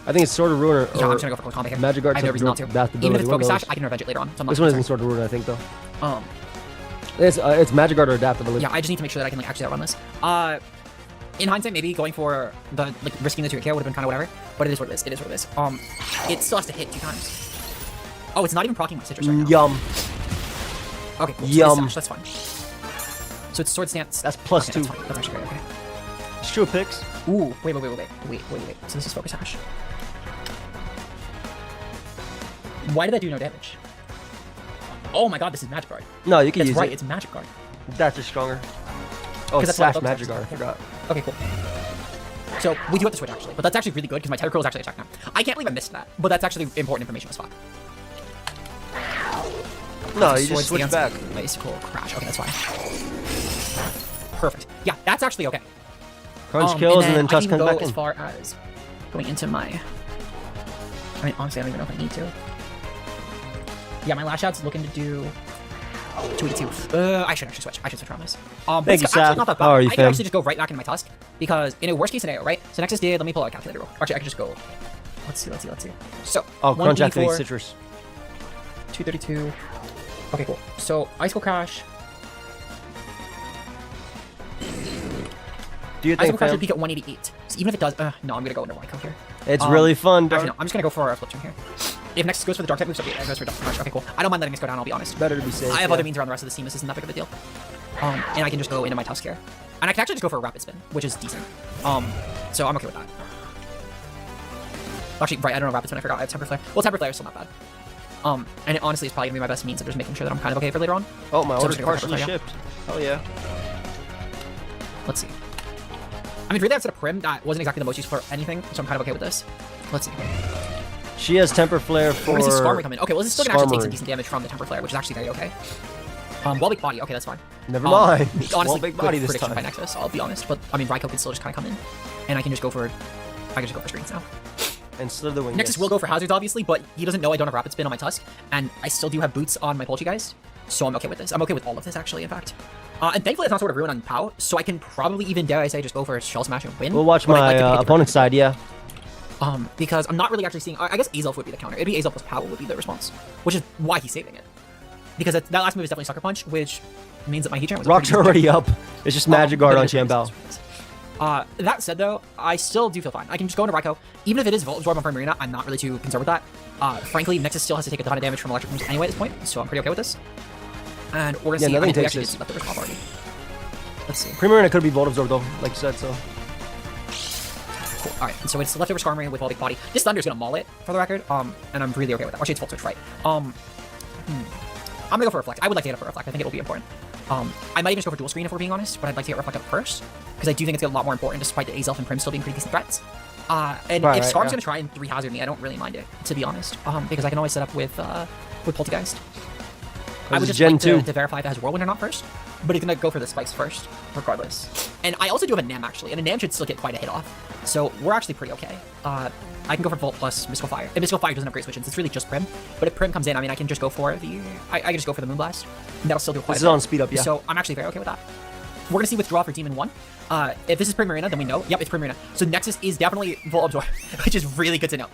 I think it's Sword of Ruin or yeah, I'm just gonna go for close combat here. Magic Guard. I have no reason not to. Even if it's Focus Sash, I can revenge it later on. So I'm not this one isn't Sword of Ruin, I think, though. It's Magic Guard or Adaptability. Yeah, I just need to make sure that I can like actually outrun this. In hindsight, maybe going for the like risking the 2 KO would have been kind of whatever, but it is what it is. It is what it is. It still has to hit 2 times. Oh, it's not even proccing my citrus right now. Yum. Okay, cool. Yum. So that's fine. So it's Sword Stance. That's plus 2. That's actually great. Okay. It's true picks. Ooh, wait. So this is Focus Hash. Why did that do no damage? Oh my god, this is Magic Guard. No, you can use it. That's right, it's Magic Guard. That's just stronger. Oh, it's Sash Magic Guard, I forgot. Okay, cool. So we do have to switch actually, but that's actually really good because my Tether Curl is actually attack now. I can't believe I missed that, but that's actually important information as fuck. No, you just switch back. Nice, cool, crash. Okay, that's fine. Perfect. Yeah, that's actually okay. Crunch kills and then Tusk comes back in. As far as going into my... I mean, honestly, I don't even know if I need to. Yeah, my Lash Out's looking to do 282. I should actually switch. I should switch around this. Thank you, Sam. Not that bad. I can actually just go right back into my Tusk because in a worst case scenario, right? So Nexus did. Let me pull out a calculator roll. Actually, I can just go. Let's see. So, Crunch activates Citrus. 232. Okay, cool. So Icicle Crash. Do you think Icicle Crash would peak at 188. So even if it does, no, I'm gonna go under Wyco here. It's really fun. Actually, no, I'm just gonna go for a Flip Turn here. If Nexus goes for the Dark type moves, it goes for Dark Crash. Okay, cool. I don't mind letting this go down. I'll be honest. Better to be safe. I have other means around the rest of the team. This isn't that big of a deal. And I can just go into my Tusk here, and I can actually just go for a Rapid Spin, which is decent. So I'm okay with that. Actually, right, I don't know Rapid Spin. I forgot. I have Temper Flare. Well, Temper Flare is still not bad. And it honestly is probably gonna be my best means of just making sure that I'm kind of okay for later on. Oh, my order's partially shipped. Oh yeah. Let's see. I mean, really, outside of Prim, that wasn't exactly the most useful for anything, so I'm kind of okay with this. Let's see. She has Temper Flare for... Skarmory come in. Okay, well, this is still gonna actually take some decent damage from the Temper Flare, which is actually very okay. Wall-Weak Body. Okay, that's fine. Never mind. Honestly, Big body good this prediction time. by Nexus, I'll be honest. But I mean, Raikou can still just kind of come in, and I can just go for screens now. And Slither Wing. Nexus will go for hazards, obviously, but he doesn't know I don't have Rapid Spin on my Tusk, and I still do have boots on my Poltergeist, so I'm okay with this. I'm okay with all of this, actually, in fact. And thankfully, it's not sort of ruin on Pow, so I can probably even, dare I say, just go for a Shell Smash and win. We'll watch my opponent's side, yeah. Because I'm not really actually seeing... I guess Azelf would be the counter. It'd be Azelf plus Pow would be the response, which is why he's saving it. Because that last move is definitely Sucker Punch, which means that my Heatran was... Rocks are already up. It's just Magic Guard on Chambao. That said, though, I still do feel fine. I can just go into Raikou. Even if it is Volt Absorb on Primarina, I'm not really too concerned with that. Frankly, Nexus still has to take a ton of damage from electric moves anyway at this point, so I'm pretty okay with this. And we're gonna see. Nothing I think takes we this. actually did already. Let's see. Primarina could be Volt Absorb though, like you said, so. Cool. Alright, so it's leftover Skarmory with Big Body. This Thunder's gonna maul it, for the record, and I'm really okay with that. Actually, it's Volt Switch, right? I'm gonna go for Reflect. I would like to get up for Reflect. I think it'll be important. I might even just go for Dual Screen if we're being honest, but I'd like to get Reflect up first, because I do think it's a lot more important, despite the Azelf and Prim still being pretty decent threats. And if Skarm's gonna try and 3-hazard me, I don't really mind it, to be honest, because I can always set up with Poltergeist. I would just like to verify if it has Whirlwind or not first, but it's gonna go for the spikes first, regardless. And I also do have a Nam, actually, and a Nam should still get quite a hit off, so we're actually pretty okay. I can go for Volt plus Mystical Fire. And Mystical Fire doesn't have great switches, it's really just Prim, but if Prim comes in, I mean, I can just go for the... I can just go for the Moonblast, and that'll still do quite a bit. This is on speed up, yeah. So I'm actually very okay with that. We're gonna see Withdraw for Demon 1. If this is Primarina, then we know. Yep, it's Primarina. So Nexus is definitely Volt Absorb, which is really good to know.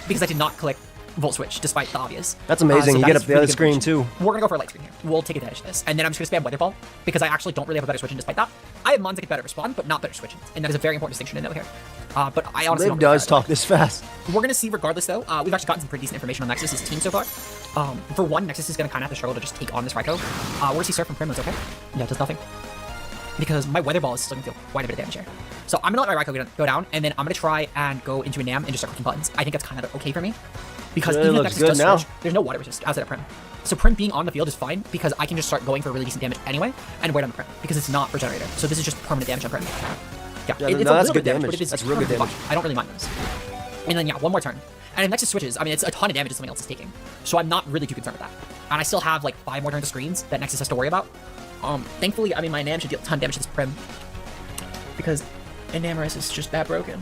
Because I did not click Volt Switch, despite the obvious. That's amazing. So you get up the other screen, too. We're gonna go for a Light Screen here. We'll take advantage of this. And then I'm just gonna spam Weather Ball, because I actually don't really have a better switch in despite that. I have Mons that get better respond, but not better switches. And that is a very important distinction to note here. But I honestly Liv does talk this fast. We're gonna see regardless, though. We've actually gotten some pretty decent information on Nexus' team so far. For one, Nexus is gonna kind of have to struggle to just take on this Raikou. We're gonna see Surf from Prim, that's okay. Yeah, it does nothing. Because my Weather Ball is still gonna deal quite a bit of damage here. So I'm gonna let my Raikou go down, and then I'm gonna try and go into a Nam and just start clicking buttons. I think that's kind of okay for me. Because even if Nexus does switch, there's no water resist outside of Prim. So Prim being on the field is fine, because I can just start going for really decent damage anyway, and wait on the Prim, because it's not Regenerator. So this is just permanent damage on Prim. Yeah, it's a little bit damage, but it is that's real good damage. I don't really mind this. And then, yeah, one more turn. And if Nexus switches, I mean, it's a ton of damage that something else is taking. So I'm not really too concerned with that. And I still have, like, 5 more turns of screens that Nexus has to worry about. Thankfully, I mean, my Nam should deal a ton of damage to this Prim. Because Enamorous is just that broken.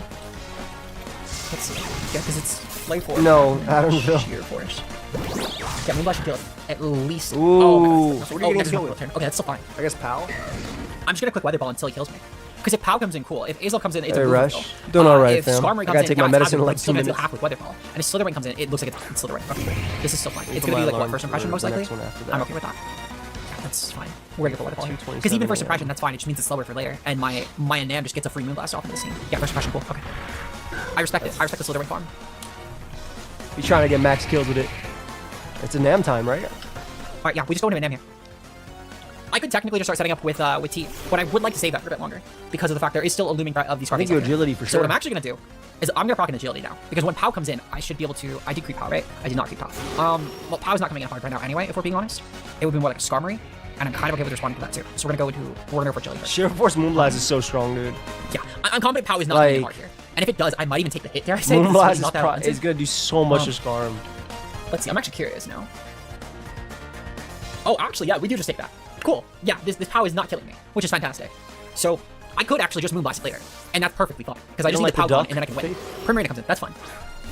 Let's see. Yeah, because it's Flame Force. No, I don't know. Sheer Force. Yeah, Moonblast should kill it at least. Ooh. Oh, my God. Next turn. Okay, that's still fine. I guess Pow? I'm just gonna click Weather Ball until he kills me. Because if Pow comes in, cool. If Azel comes in, it's a rush. Doing alright, if fam. Skarmory I gotta take my medicine in like 2 still gonna minutes. deal half with Weather Ball. And if Slitherwing comes in, it looks like it's Slitherwing. Okay, this is still fine. It's gonna be like what, first impression most likely? I'm okay with that. That's fine. We're gonna go for Weather Ball. Because even first impression, that's fine. It just means it's slower for later. And my Nam just gets a free Moonblast off in the scene. Yeah, first impression, cool. Okay. I respect it. I respect the Slitherwing farm. You're trying to get max kills with it. It's a Nam time, right? Alright, yeah, we just go into a Nam here. I could technically just start setting up with T, but I would like to save that for a bit longer because of the fact there is still a looming threat of these Scarface. I think your agility for sure. So what I'm actually gonna do is I'm gonna proc an agility now because when Pow comes in, I should be able to. I did creep Pow, right? I did not creep Pow. Well, Pow's not coming in hard right now anyway. If we're being honest, it would be more like a Skarmory, and I'm kind of okay with responding to that too. So we're gonna go for agility first. Sheer Force Moonblast is so strong, dude. Yeah, I'm confident Pow is not coming in hard here, and if it does, I might even take the hit. Dare I say? Moonblast is gonna do so much to Skarm. Let's see. I'm actually curious now. Oh, actually, yeah, we do just take that. Cool. Yeah, this Pow is not killing me, which is fantastic. So I could actually just Moonblast it later, and that's perfectly fine because I just need the Pow going, and then I can win. Primarina comes in. That's fine.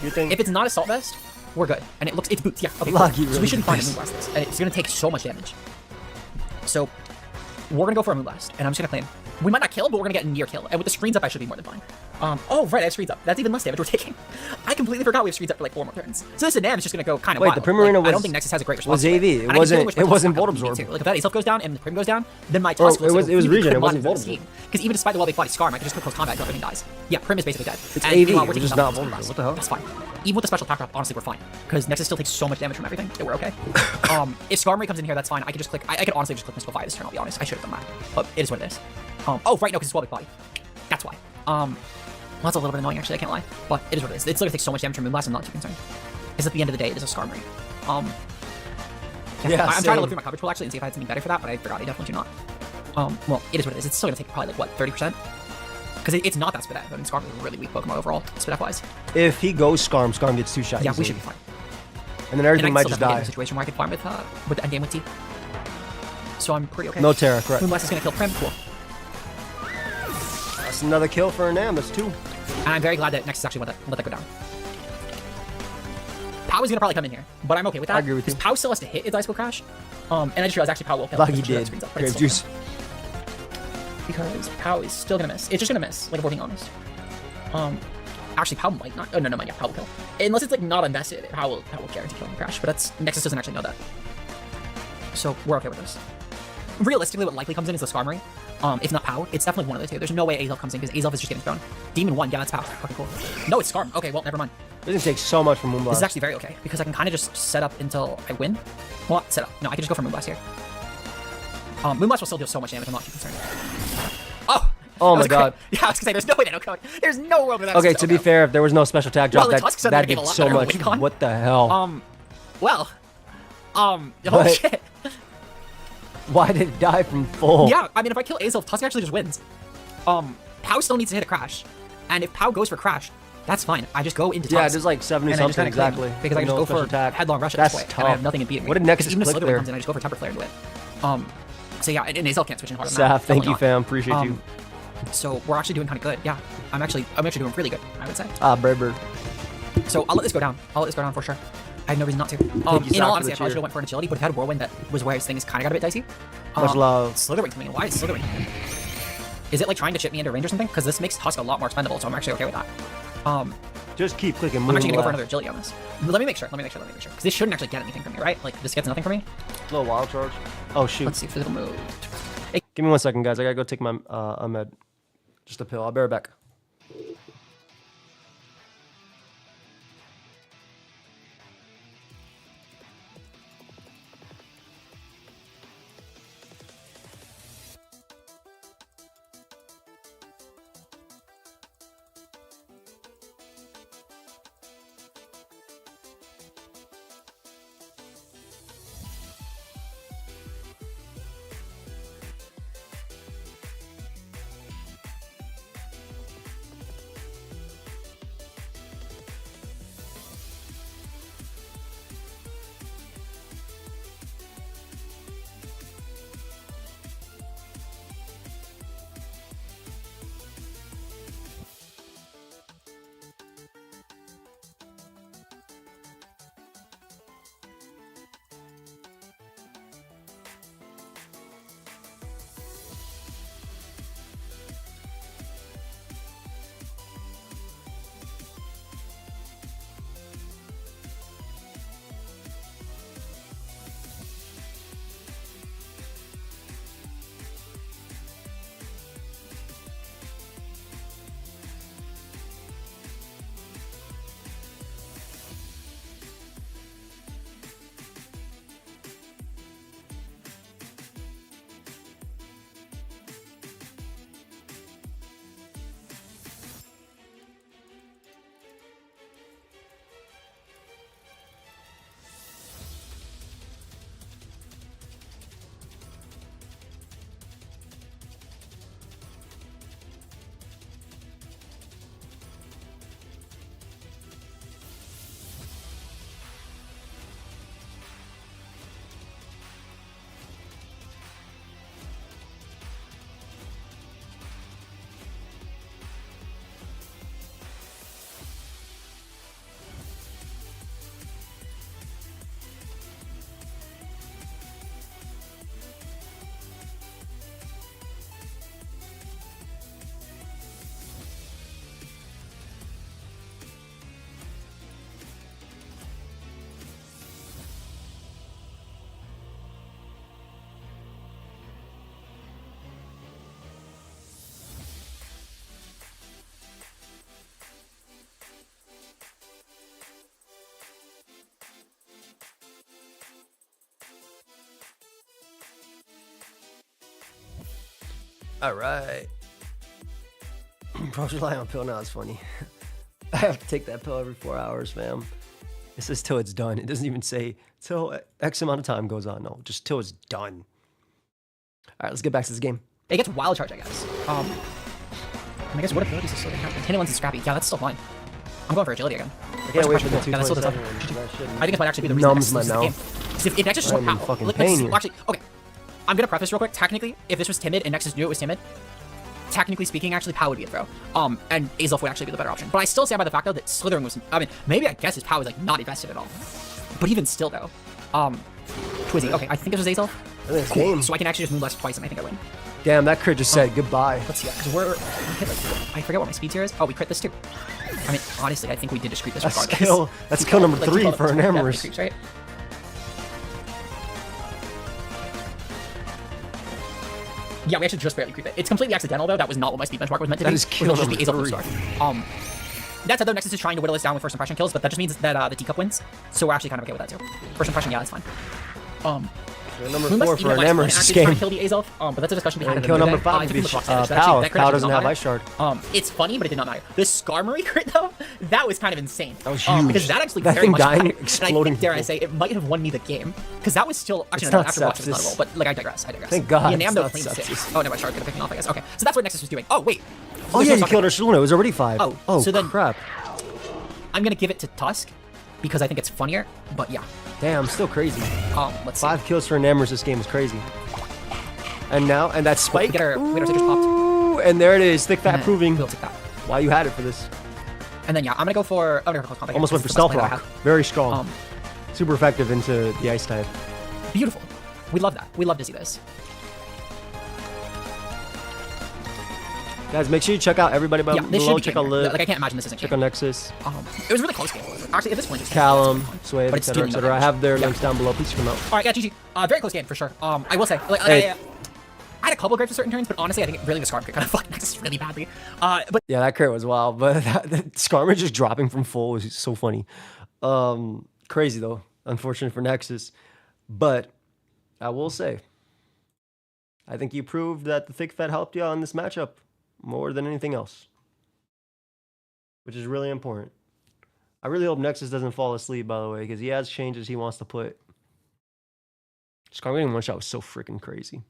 If it's not Assault Vest, we're good. And it's boots. Yeah. Okay. Cool. So we should be fine to Moonblast this, and it's gonna take so much damage. So we're gonna go for a Moonblast, and I'm just gonna play him. We might not kill, but we're gonna get near kill. And with the screens up, I should be more than fine. Oh, right, I have screens up. That's even less damage we're taking. I completely forgot we have screens up for like 4 more turns. So this Nam is just gonna go kind of wild. Wait, the Primarina was... I don't think Nexus has a great response. Was AV. It wasn't Volt Absorb. Like if that Acelf goes down and the Prim goes down, then my Tusk it was Regen, it wasn't Volt Absorb. Because even despite the well-baked body Skarm, I can just click close combat until everything dies. Yeah, Prim is basically dead. It's AV, which is not Volt Absorb. What the hell? That's fine. Even with the special attack drop, honestly, we're fine. Because Nexus still takes so much damage from everything that we're okay. If Skarmory comes in here, that's fine. I could just click... I could honestly just click Mystical Fire this turn, I'll be honest. I should have done that. But it is what it is. Oh, right, no, because it's well-baked body. That's why. Well, that's a little bit annoying, actually, I can't lie. But it is what it is. It's literally takes so much damage from Moonblast, I'm not too concerned. Because at the end of the day, it is a Skarmory. I'm trying to look through my coverage pool, actually, and see if I had something better for that, but I forgot. I definitely do not. Well, it is what it is. It's still going to take probably, like, what, 30%? Because it's not that spit out. I mean, Skarm is a really weak Pokemon overall, spit out-wise. If he goes Skarm gets 2 shots. Yeah, we should be fine. And then everything might just die. A situation where I could farm with the endgame with T. So I'm pretty okay. No Terra, correct. Moonblast is gonna kill Prim. Cool. That's another kill for Nam. That's 2. And I'm very glad that Nexus actually let that go down. Pow is gonna probably come in here, but I'm okay with that. I agree with you. Because Pow still has to hit its Ice Cold Crash. And I just realized actually Pow will kill. Like he did. Grape juice. Because Pow is still gonna miss. It's just gonna miss, like if we're being honest. Actually Pow might not. Oh no, yeah, Pow will kill. Unless it's like not invested, Pow will guarantee killing the Crash. But that's Nexus doesn't actually know that. So we're okay with this. Realistically, what likely comes in is the Skarmory. If not Pow, it's definitely one of the two. There's no way Azelf comes in because Azelf is just getting thrown. Demon 1, yeah, that's Pow. Fucking cool. No, it's Skarm. Okay, well, never mind. It doesn't take so much from Moonblast. This is actually very okay because I can kind of just set up until I win. Well, not set up. No, I can just go for Moonblast here. Moonblast will still do so much damage. I'm not too concerned. Oh my god. Yeah, I was gonna say, there's no way they don't code. There's no world where that's okay, to be fair, if there was no special attack drop, well, that did so much. What the hell? Oh shit. Why did it die from full? Yeah, I mean, if I kill Azelf, Tusk actually just wins. Pow still needs to hit a Crash. And if Pow goes for Crash, that's fine. I just go into Tusk. Yeah, there's like 70 something exactly. Because I can just go for attack. Headlong Rush at That's this point. tough. And I have nothing in beating me. What did Nexus even if click Slithereen there? comes in, I just go for Temper Flare into it. So yeah, and Azelf can't switch in hard on Saf, that. thank you, fam. Appreciate you. So we're actually doing kind of good. Yeah, I'm actually doing really good, I would say. Bird. So I'll let this go down. for sure. I have no reason not to. In all honesty, I probably should have went for an agility, but if I had Whirlwind, that was where things kind of got a bit dicey. Much love. Slithering to me. Why is Slithering? Is it like trying to chip me into range or something? Because this makes Tusk a lot more expendable, so I'm actually okay with that. Just keep clicking. I'm actually gonna go for another agility on this. Let me make sure. Because this shouldn't actually get anything from me, right? Like this gets nothing from me. Little wild charge. Oh shoot. Let's see physical move. Give me 1 second, guys. I gotta go take my med. Just a pill. I'll be right back. All right. Bro, rely on pill now is funny. I have to take that pill every 4 hours, fam. It says till it's done. It doesn't even say till X amount of time goes on. No, just till it's done. All right, let's get back to this game. It gets wild charge, I guess. I guess what abilities is still gonna happen? Hitting one's scrappy. Yeah, that's still fine. I'm going for agility again. I can't wait for the 227. Yeah, that still does nothing. I think it might actually be the reason numbs my mouth. If Nexus just went fucking pain here. actually, okay. I'm gonna preface real quick. Technically, if this was timid and Nexus knew it was timid, technically speaking, actually, POW would be a throw. And Azelf would actually be the better option. But I still stand by the fact, though, that slithering was... I mean, maybe I guess his POW was, like, not invested at all. But even still, though. Twizzy. Okay, I think this was Azelf. Cool. So I can actually just move less twice, and I think I win. Damn, that crit just said goodbye. Let's see, because we're hit, like, I forget what my speed tier is. Oh, we crit this, too. I mean, honestly, I think we did just creep this regardless. That's kill number 3 for an Amherst. Creeps, right? Yeah, we actually just barely creep it. It's completely accidental, though. That was not what my speed benchmark was meant to be. That is kill number 3. That said, though, Nexus is trying to whittle us down with first impression kills, but that just means that the teacup wins. So we're actually kind of okay with that, too. First impression, yeah, that's fine. Number 4 for an Amherst game. Kill the Azelf, but that's a discussion we had. Kill number 5 to be POW. POW doesn't have Ice Shard. It's funny, but it did not matter. The Skarmory crit, though, that was kind of insane. That was huge. Because that actually that very thing much dying, mattered. exploding. And I think, dare I say, it might have won me the game. Because that was still... Actually, no, after watching it was not a roll, but, like, I digress. Thank God. Yeah, Namdo claimed 6. Oh, no, my Shard's gonna pick me off, I guess. Okay, so that's what Nexus was doing. Oh, wait. Oh, yeah, you killed Ursaluna. It was already 5. Oh, so then... crap. I'm gonna give it to Tusk, because I think it's funnier, but yeah. Damn, still crazy. Let's 5 kills for an Amherst this game is crazy. And now, and that spike. We get our tickers popped. And there it is, thick fat proving We'll take that. why you had it for this. And then yeah, I'm gonna go for close combat. Almost went for Stealth Rock. Very strong. Super effective into the ice type. Beautiful. We love that. We love to see this. Guys, make sure you check out everybody below. Check out Liv. Like I can't imagine this isn't. Check out Nexus. It was a really close game. Actually, at this point, Callum, Suave, etc., etc. I have their links down below. Please check them out. All right, yeah, GG. Very close game for sure. I will say, like, Hey. I had a couple gripes at certain turns, but honestly, I think really the Skarm crit kind of fucked Nexus really badly. But yeah, that crit was wild, but the Skarmory just dropping from full was so funny. Crazy though, unfortunate for Nexus. But I will say, I think you proved that the thick fat helped you on this matchup more than anything else, which is really important. I really hope Nexus doesn't fall asleep, by the way, because he has changes he wants to put. Skarmory in one shot was so freaking crazy.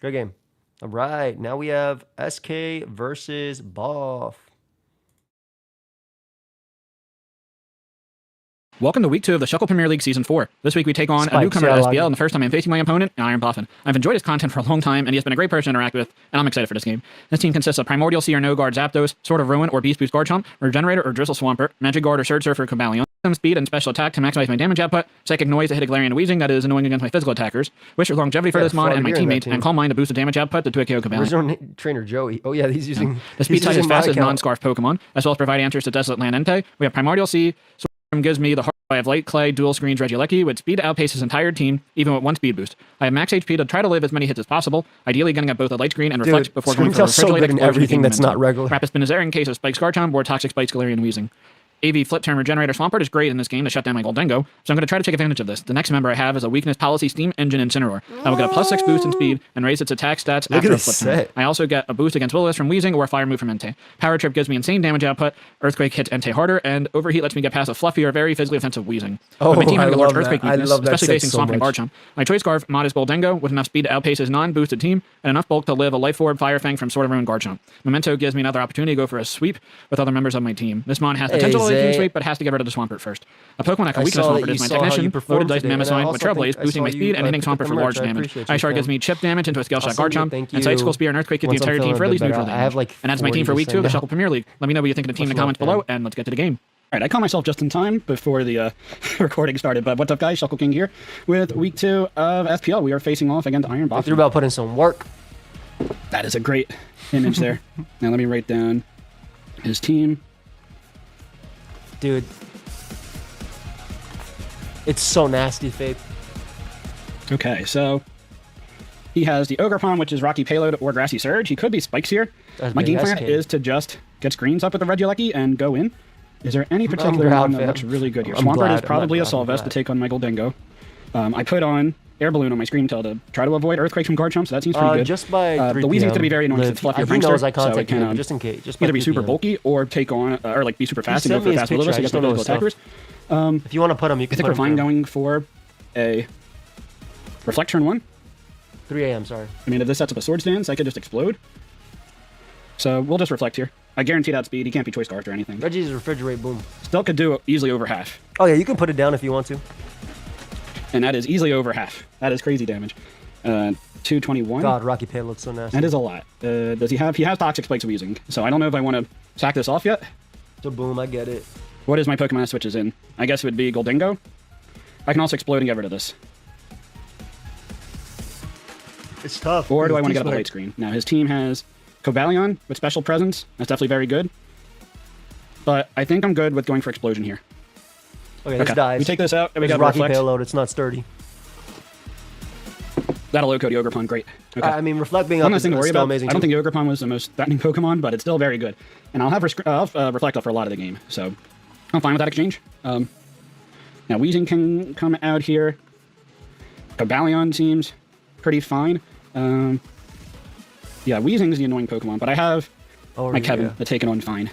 Good game. All right, now we have SK versus Boff. Welcome to Week 2 of the Shuckle Premier League Season 4. This week we take on a newcomer to SPL, and the first time I'm facing my opponent, Iron Boffin. I've enjoyed his content for a long time, and he has been a great person to interact with, and I'm excited for this game. This team consists of Primordial Sea or No Guard Zapdos, Sword of Ruin or Beast Boost Garchomp, Regenerator or Drizzle Swampert, Magic Guard or Surge Surfer Cobalion, some speed and special attack to maximize my damage output, Psychic Noise to hit a Galarian and Weezing that is annoying against my physical attackers, Wish for longevity for this mon and my teammate, and Calm Mind to boost the damage output to KO Cobalion. Where's our trainer Joey? Oh yeah, he's using... The speed type is fast as non-Scarf Pokemon, as well as provide answers to Desolate Land Entei. We have Primordial Sea, Storm gives me the heart. I have Light Clay, Dual Screens, Regieleki, with speed to outpace his entire team, even with 1 speed boost. I have max HP to try to live as many hits as possible, ideally getting at both a Light Screen and Reflect before going for a so good in everything that's not regular. Rapid Spinozaire in case of Spikes Garchomp or Toxic Spikes Galarian Weezing. AV Flip Turn Regenerator Swampert is great in this game to shut down my Goldengo, so I'm going to try to take advantage of this. The next member I have is a Weakness Policy Steam Engine Incineroar. I will get a +6 boost in speed and raise its attack stats after a Flip Turn. I also get a boost against Will-O-Wisp from Weezing or a Fire Move from Entei. Power Trip gives me insane damage output, Earthquake hits Entei harder, and Overheat lets me get past a fluffier, very physically offensive Weezing. Oh, but my team has a large Earthquake weakness, especially facing so Swampert and Garchomp. My Choice Scarf mod is Goldengo, with enough speed to outpace his non-boosted team, and enough bulk to live a Life Orb, Fire Fang from Sword of Ruin Garchomp. Memento gives me another opportunity to go for a sweep with other members of my team. This mon has potential to team sweep, but has to get rid of the Swampert first. A Pokemon that can weakness Swampert is my Technician, Loaded Dice Mammoth with Trailblaze, boosting my speed and hitting Swampert for large damage. Ice Shard gives me chip damage into a Scale Shot Garchomp, and Psychical Spear and Earthquake give the entire team for at least neutral damage. And that's my team for Week 2 of the Shuckle Premier League. Let me know what you think of the team in the comments below, and let's get to the game. All right, I caught myself just in time before the recording started, but what's up, guys? Shuckle King here with Week 2 of SPL. We are facing off against Iron Boffin. You're about putting some work. That is a great image there. Now let me write down his team. Dude. It's so nasty, Faith. Okay, so he has the Ogerpon, which is Rocky Payload or Grassy Surge. He could be Spikes here. My game plan is to just get screens up with the Regieleki and go in. Is there any particular one that looks really good here? Swampert is probably a Solvest to take on my Goldengo. I put on Air Balloon on my screen to try to avoid Earthquakes from Garchomp, so that seems pretty good. Just by the Weezing's going to be very annoying because it's fluffier prankster, so it can just in case, either be super bulky or take on, or like be super fast and go for fast Will-O-Wisp against the physical attackers. If you want to put them, you can put them. I think we're fine going for a Reflect turn 1. 3 a.m., sorry. I mean, if this sets up a Swords Dance, I could just explode. So we'll just Reflect here. I guarantee that speed. He can't be Choice Scarfed or anything. Reggie's Refrigerate, boom. Still could do easily over half. Oh yeah, you can put it down if you want to. And that is easily over half. That is crazy damage. 221. God, Rocky Payload's so nasty. That is a lot. Does he have? He has Toxic Spikes Weezing, so I don't know if I want to sack this off yet. So boom, I get it. What is my Pokemon switches in? I guess it would be Goldingo. I can also explode and get rid of this. It's tough. Or do I want to get up the late screen? Now, his team has Cobalion with Special Presence. That's definitely very good. But I think I'm good with going for Explosion here. Okay, this dies. We take this out, and we got Rocky Reflect. Payload. It's not sturdy. That'll low code the Ogerpon. Great. Okay. I mean, Reflect being up is still still amazing. I don't think the Ogerpon was the most threatening Pokemon, but it's still very good. And I'll have Reflect up for a lot of the game, so I'm fine with that exchange. Now, Weezing can come out here. Cobalion seems pretty fine. Yeah, Weezing is the annoying Pokemon, but I have my Kevin to take it on fine.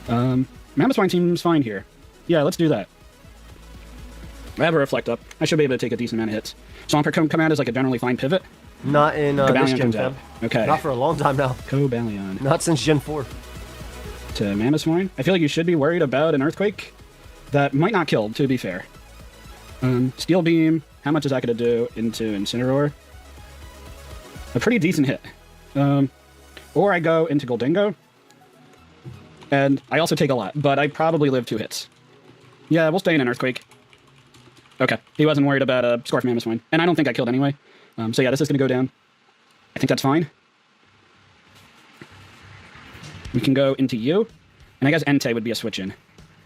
Mammothwine seems fine here. Yeah, let's do that. I have a Reflect up. I should be able to take a decent amount of hits. Swampert come out as like a generally fine pivot. Not in this gen, fam. Okay. Not for a long time now. Cobalion. Not since Gen 4. To Mammothwine. I feel like you should be worried about an Earthquake. That might not kill, to be fair. Steel Beam. How much is that going to do into Incineroar? A pretty decent hit. Or I go into Goldingo. And I also take a lot, but I probably live 2 hits. Yeah, we'll stay in an Earthquake. Okay, he wasn't worried about a Scarf Mammothwine. And I don't think I killed anyway. So yeah, this is going to go down. I think that's fine. We can go into you. And I guess Entei would be a switch in.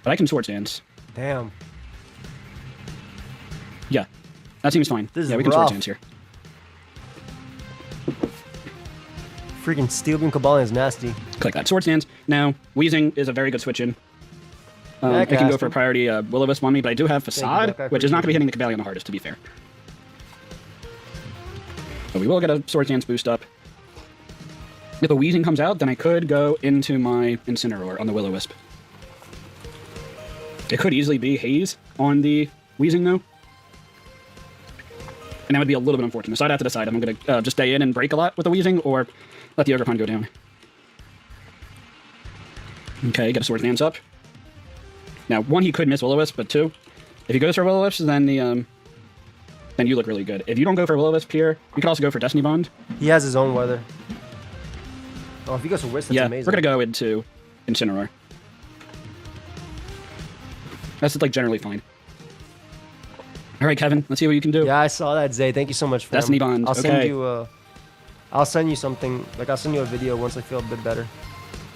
But I can Swords Dance. Damn. Yeah, that seems fine. This is we can Swords Dance here. Freaking Steel Beam Cobalion is nasty. Click that. Swords Dance. Now, Weezing is a very good switch in. I can go for a priority Will-O-Wisp on me, but I do have Facade, which is not going to be hitting the Cobalion the hardest, to be fair. But we will get a Swords Dance boost up. If a Weezing comes out, then I could go into my Incineroar on the Will-O-Wisp. It could easily be Haze on the Weezing, though. And that would be a little bit unfortunate. So I'd have to decide if I'm going to just stay in and break a lot with the Weezing, or let the Ogerpon go down. Okay, get a Swords Dance up. Now, 1, he could miss Will-O-Wisp, but 2, if he goes for Will-O-Wisp, then then you look really good. If you don't go for Will-O-Wisp here, you could also go for Destiny Bond. He has his own weather. Oh, if he goes for Wisp, that's amazing. We're going to go into Incineroar. That's like generally fine. All right, Kevin, let's see what you can do. Yeah, I saw that, Zay. Thank you so much for Destiny Bond. I'll send you I'll send you something. Like, I'll send you a video once I feel a bit better.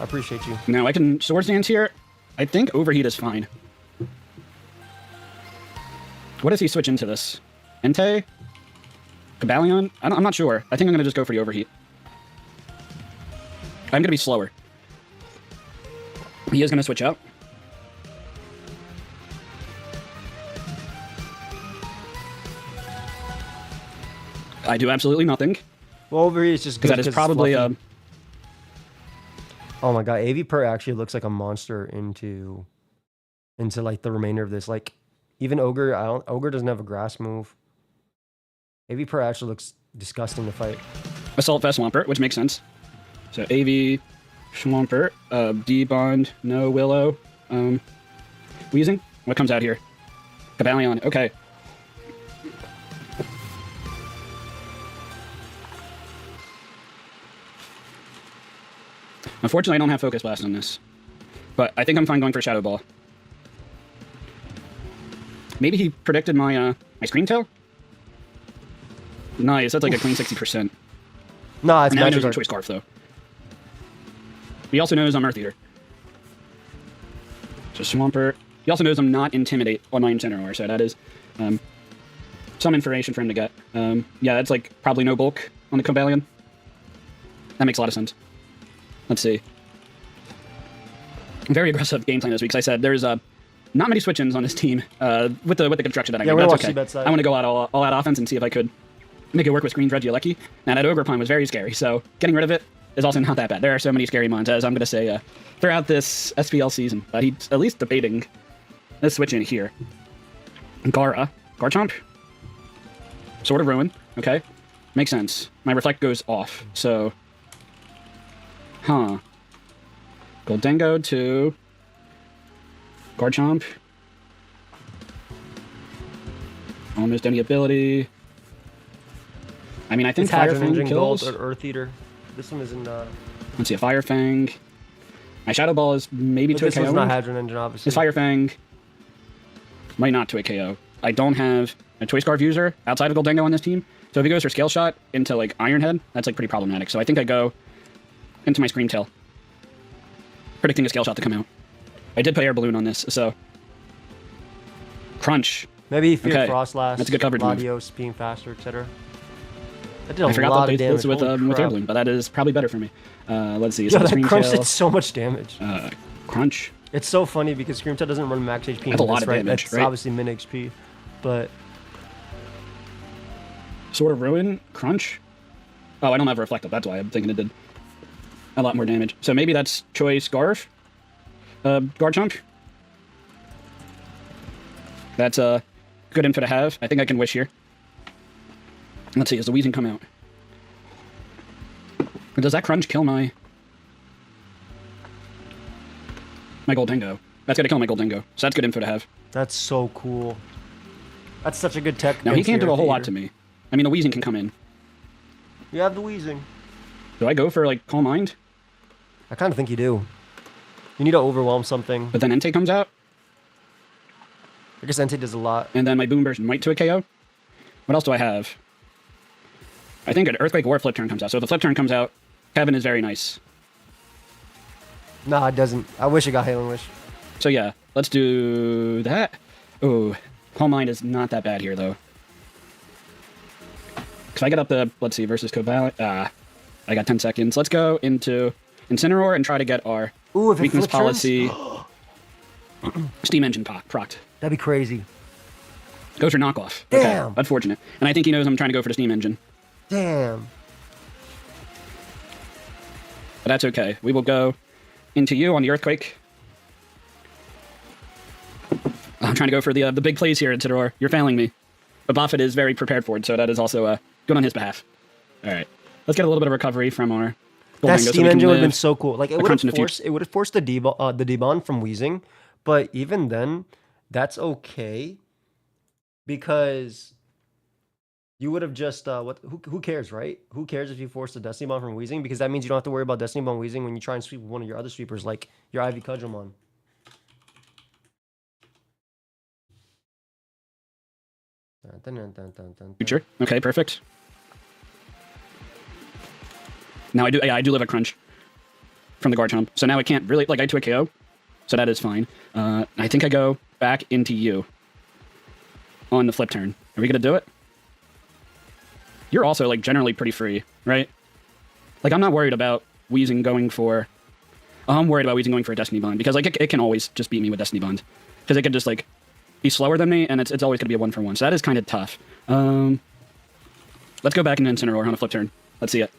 I appreciate you. Now, I can Swords Dance here. I think Overheat is fine. What does he switch into this? Entei? Cobalion? I'm not sure. I think I'm going to just go for the Overheat. I'm going to be slower. He is going to switch out. I do absolutely nothing. Well, Overheat is just good. That is probably Oh my god, AV Per actually looks like a monster into like the remainder of this. Like, even Ogre, Ogre doesn't have a grass move. AV Per actually looks disgusting to fight. Assault Vest Swampert, which makes sense. So AV Swampert, D-Bond, no Willow, Weezing. What comes out here? Cobalion. Okay. Unfortunately, I don't have Focus Blast on this. But I think I'm fine going for Shadow Ball. Maybe he predicted my Scream Tail? Nice, that's like a clean 60%. No, it's now he knows Magic I'm Choice Scarf, though. He also knows I'm Earth Eater. So Swampert. He also knows I'm not Intimidate on my Incineroar, so that is some information for him to get. Yeah, that's like probably no bulk on the Cobalion. That makes a lot of sense. Let's see. Very aggressive game plan this week. As I said, there's not many switch-ins on this team with the construction that I made. That's okay. I want to go out all out offense and see if I could make it work with Green's Regieleki. Now, that Ogerpon was very scary, so getting rid of it is also not that bad. There are so many scary mons, as I'm going to say, throughout this SPL season. But he's at least debating this switch-in here. Garchomp. Sword of Ruin. Okay. Makes sense. My Reflect goes off, so... Huh. Goldingo to Garchomp. Almost any ability. I mean, I think It's Fire Hadron Fang Engine kills. Gold or Earth Eater. This one isn't. Let's see, a Fire Fang. My Shadow Ball is maybe to a This KO. one's not Hadron Engine, obviously. This Fire Fang might not to a KO. I don't have a Choice Scarf user outside of Goldengo on this team. So if he goes for Scale Shot into like Iron Head, that's like pretty problematic. So I think I go into my Scream Tail, predicting a Scale Shot to come out. I did put Air Balloon on this, so Crunch. Maybe Fear Okay. Frost Last. That's a good coverage move. Latios being faster, etc. I did a I forgot lot to of update damage this with Holy Air crap. Balloon, but that is probably better for me. Let's see. Yo, So that Scream Crunch Tail, did so much damage. Crunch. It's so funny because Scream Tail doesn't run max HP. That's a in lot this, of right? damage, That's right? obviously min HP, but Sword of Ruin, Crunch. Oh, I don't have Reflective. That's why I'm thinking it did a lot more damage. So maybe that's Choice Scarf. Guard Chomp. That's a good info to have. I think I can wish here. Let's see, does the Weezing come out? Or does that Crunch kill my Goldengo? That's gonna kill my Goldengo. So that's good info to have. that's so cool. That's such a good tech. Now he against can't the do a Earth whole lot Eater. to me. I mean, the Weezing can come in. You have the Weezing. Do I go for like Calm Mind? I kind of think you do. You need to overwhelm something. But then Entei comes out, I guess Entei does a lot. and then my Boom Burst might to a KO. What else do I have? I think an Earthquake or a Flip Turn comes out. So if the Flip Turn comes out, Kevin is very nice. No, it doesn't. I wish it got Hailing Wish. So yeah, let's do that. Oh, Calm Mind is not that bad here though. If I get up the, let's see, versus Cobalt, I got 10 seconds. Let's go into Incineroar and try to get our Ooh, if it weakness flip turns? policy Steam Engine procced. That'd be crazy. Goes for knockoff. Damn. Okay, unfortunate. And I think he knows I'm trying to go for the Steam Engine. Damn. But that's okay. We will go into you on the Earthquake. I'm trying to go for the big plays here, Incineroar. You're failing me. But Buffett is very prepared for it, so that is also good on his behalf. All right. Let's get a little bit of recovery from our That Goldengo so Steam we can Engine would have been live so cool. Like a crunch in the future. it would have forced the debond from Weezing, but even then, that's okay because you would have just who cares, right? Who cares if you force the Destiny Bond from Weezing? Because that means you don't have to worry about Destiny Bond Weezing when you try and sweep one of your other sweepers, like your Ivy Cudgelmon. future. Okay, perfect. Now I do live a crunch from the guard chomp, so now I can't really like I to a KO, so that is fine. I think I go back into you on the flip turn. Are we gonna do it? You're also like generally pretty free, right? Like I'm not worried about Weezing going for. I'm worried about Weezing going for a Destiny Bond because like it can always just beat me with Destiny Bond because it can just like be slower than me and it's always gonna be a 1-for-1. So that is kind of tough. Let's go back into Incineroar on a flip turn. Let's see it.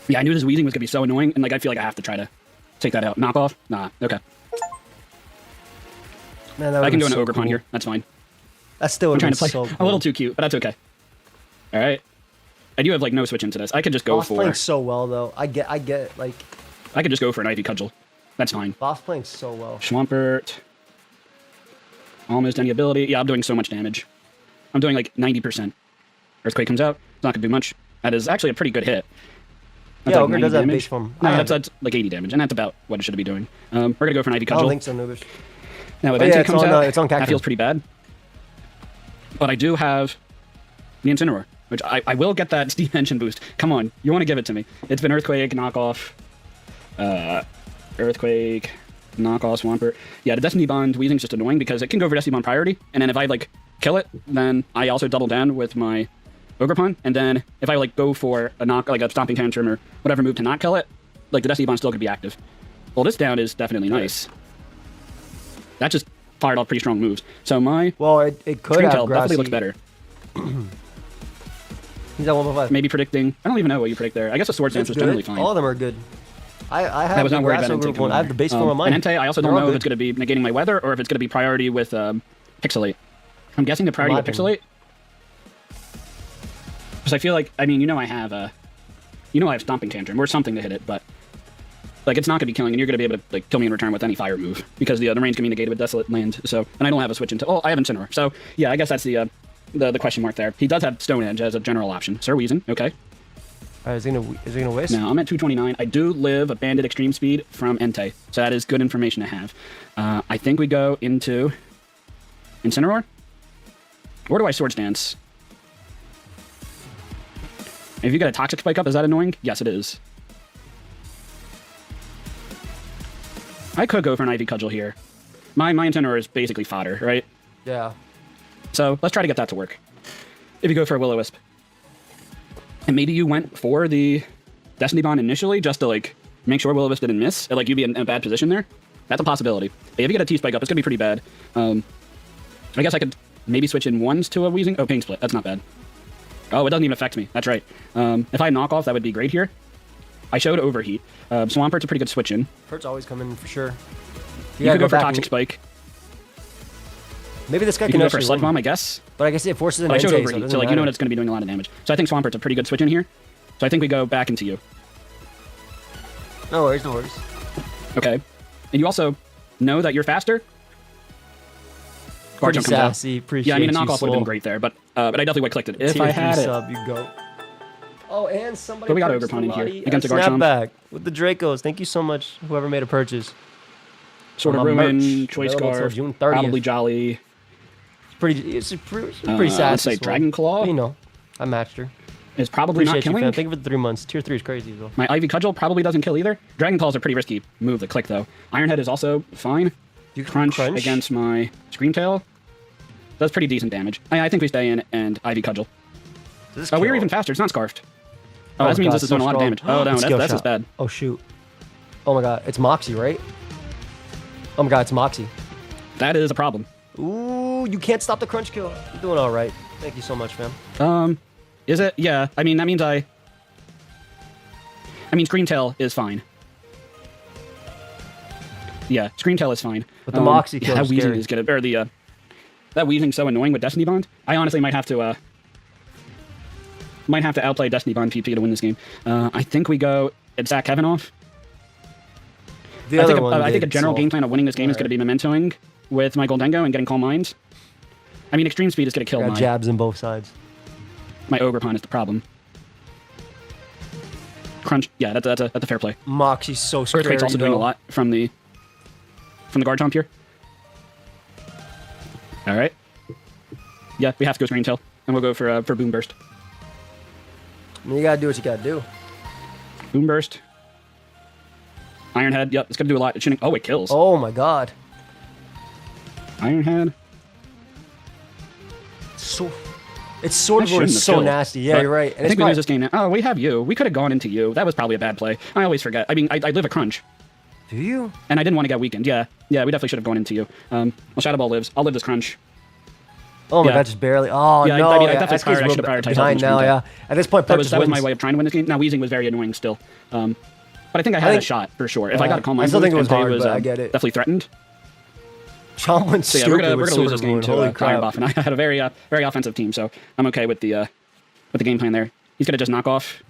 Yeah, I knew this Weezing was gonna be so annoying, and like I feel like I have to try to take that out. Knock off? Nah. Okay. Man, that I can do an so Ogre Pond cool. here. That's fine. That's still I'm trying to play so a cool. little too cute, but that's okay. All right. I do have like no switch into this. I could just go Boss for. playing so well though. I get like I could just go for an Ivy Cudgel. That's fine. Boss playing so well. Swampert. Almost any ability. Yeah, I'm doing so much damage. I'm doing like 90%. Earthquake comes out. It's not gonna do much. That is actually a pretty good hit. That's Yeah, like Ogre 90 does have damage. base form. No, I that's like 80 damage, and that's about what it should be doing. We're gonna go for an Ivy I Cudgel. don't think so, Nubish. Now, if Oh, Entei yeah, it's comes on, out, it's on that Cactus. feels pretty bad. But I do have the Incineroar, which I will get that Steam Engine boost. Come on, you want to give it to me. It's been Earthquake, Knockoff, Earthquake, Knockoff, Swampert. Yeah, the Destiny Bond Weezing's just annoying because it can go for Destiny Bond priority, and then if I, like, kill it, then I also double down with my Ogre Pond, and then if I, like, go for a knock, like a Stomping Tantrum or whatever move to not kill it, like, the Destiny Bond still could be active. Well, this down is definitely nice. That just fired off pretty strong moves. So my Well, it could Screen have Tail grassy. definitely looks better. He's at 1.5. Maybe predicting. I don't even know what you predict there. I guess a Sword Stance It's was generally good. fine. All of them are good. I have I was the not worried grass about ogre Entei one. I have the base form on mine. And Entei, I also They're don't all know if good. it's going to be negating my weather or if it's going to be priority with Pixelate. I'm guessing the priority My with Pixelate. Because I feel like, I mean, I have I have Stomping Tantrum or something to hit it, but like it's not going to be killing, and you're going to be able to like kill me in return with any fire move because the range can be negated with Desolate Land. So, and I don't have a switch into. Oh, I have Incineroar. So yeah, I guess that's the the question mark there. He does have Stone Edge as a general option. Sir Weezing, okay. Is he gonna waste? No, I'm at 229. I do live a banded extreme speed from Entei, so that is good information to have. I think we go into Incineroar? Or do I Swords Dance? If you get a Toxic Spike up, is that annoying? Yes, it is. I could go for an Ivy Cudgel here. My Incineroar is basically fodder, right? Yeah. So let's try to get that to work. If you go for a Will-O-Wisp. And maybe you went for the Destiny Bond initially just to, like, make sure Will-O-Wisp didn't miss, and, like, you'd be in a bad position there. That's a possibility. But if you get a T-Spike up, it's going to be pretty bad. I guess I could maybe switch in ones to a Weezing. Oh, Pain Split. That's not bad. Oh, it doesn't even affect me. That's right. If I had knockoff, that would be great here. I showed Overheat. Swampert's a pretty good switch in. Pert's always come in for sure. You could go for Toxic Spike. Maybe this guy can go for Sludge Bomb, I guess. But I guess it forces an I showed Entei, Overheat, so like you know it's going to be doing a lot of damage. So I think Swampert's a pretty good switch in here. So I think we go back into you. No worries, no worries. Okay. And you also know that you're faster. Pretty sassy, appreciate yeah, I mean, a knockoff would would have been great there, but I definitely would have clicked it. If I had it. Sub, you go. Oh, and somebody. But we got Ogerpon in here against the Garchomp. Snapback with the Dracos. Thank you so much, whoever made a purchase. Sword of Ruin, Choice Scarf, June 30th. probably Jolly. It's pretty sassy. Let's say Dragon Claw. You know, I matched her. Is probably not Appreciate killing. You, fam. Thank you for the 3 months. Tier 3 is crazy, though. My Ivy Cudgel probably doesn't kill either. Dragon Claw is a pretty risky move to click, though. Ironhead is also fine. You can crunch against my Scream Tail. Does pretty decent damage. I think we stay in and Ivy Cudgel. Oh, we're even faster. It's not Scarfed. Oh, that means this is doing a lot of damage. Oh, no, that's just bad. Oh, shoot. Oh, my God. It's Moxie, right? Oh, my God. It's Moxie. That is a problem. Ooh, you can't stop the crunch kill. You're doing all right. Thank you so much, fam. Is it? Yeah. I mean, that means I mean, Scream Tail is fine. Yeah, Scream Tail is fine. But the Moxie kill that is Weezing scary. is good. Or the, that Weezing's so annoying with Destiny Bond. I honestly might have to outplay Destiny Bond PP to win this game. I think we go Zach Kevin off. I think a general game plan of winning this game is going to be mementoing with my Goldengo and getting Calm Minds. I mean, Extreme Speed is going to kill my... jabs in both sides. My Ogerpon is the problem. Crunch. Yeah, that's a fair play. Moxie's so scary, Earthquake's also doing a lot from the Garchomp here. All right. Yeah, we have to go Scream Tail, and we'll go for Boom Burst. I mean, you gotta do what you gotta do. Boom Burst. Ironhead. Yep, it's gonna do a lot. It shouldn't. Oh, it kills. Oh my God. Ironhead. It's sort of so nasty. Yeah, you're right. And I think we lose this game now. Oh, we have you. We could have gone into you. That was probably a bad play. I always forget. I mean, I live a crunch. Do you? And I didn't want to get weakened. Yeah, we definitely should have gone into you. Well, Shadow Ball lives. I'll live this crunch. Oh my God, just barely. Oh yeah, no. I definitely should have prioritized behind now. Yeah. At this point, that was my way of trying to win this game. Now Weezing was very annoying still. But I think I had a shot for sure. If I got a Calm Mind, I still think it was hard, but I get it. Definitely threatened. Chomp went stupid. So yeah, we're gonna lose this game to Iron Buff, and I had a very offensive team, so I'm okay with the game plan there. He's gonna just knock off.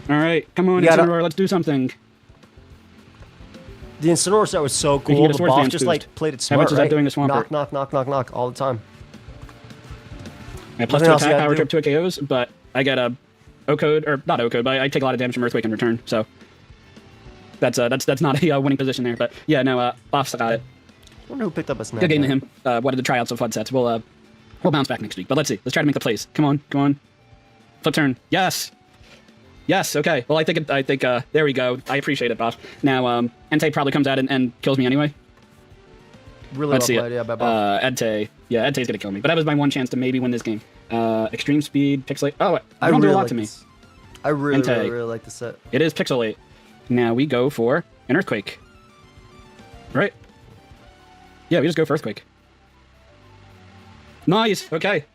All right, come on, Incineroar, let's do something. The Incineroar set was so cool. The boss just like played it smart. How much is that doing to Swampert? Knock all the time. I have plus 2 attack, power trip, 2 KOs, but I get a O-code, or not O-code, but I take a lot of damage from Earthquake in return, so that's not a winning position there. But yeah, no, Buff's got it. I wonder who picked up a snap. Good game to him. Wanted to try out some fun sets. We'll bounce back next week, but let's see. Let's try to make the plays. Come on. Flip turn. Yes. Okay. Well, I think there we go. I appreciate it, Buff. Now, Entei probably comes out and kills me anyway. Really Let's see well played, Buff. Entei. Yeah, Entei's gonna kill me, but that was my one chance to maybe win this game. Extreme Speed, Pixelate. Oh, I don't do a lot to me. I really like the set. It is Pixelate. Now we go for an Earthquake. Right? Yeah, we just go for Earthquake. Nice. Okay.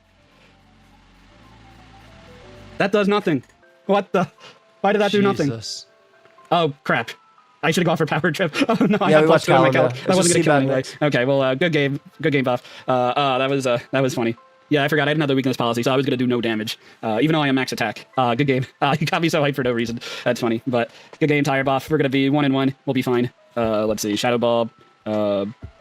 That does nothing. What the? Why did that do nothing? Oh, crap. I should have gone for Power Trip. Oh, no. I had plus 2 on my Callum. That wasn't going to kill me anyway. Okay, well, good game. Good game, Buff. That was funny. Yeah, I forgot. I didn't have the weakness policy, so I was going to do no damage. Even though I am max attack. Good game. You got me so hyped for no reason. That's funny. But good game, Tire Buff. We're going to be 1-1. We'll be fine. Let's see. Shadow Ball.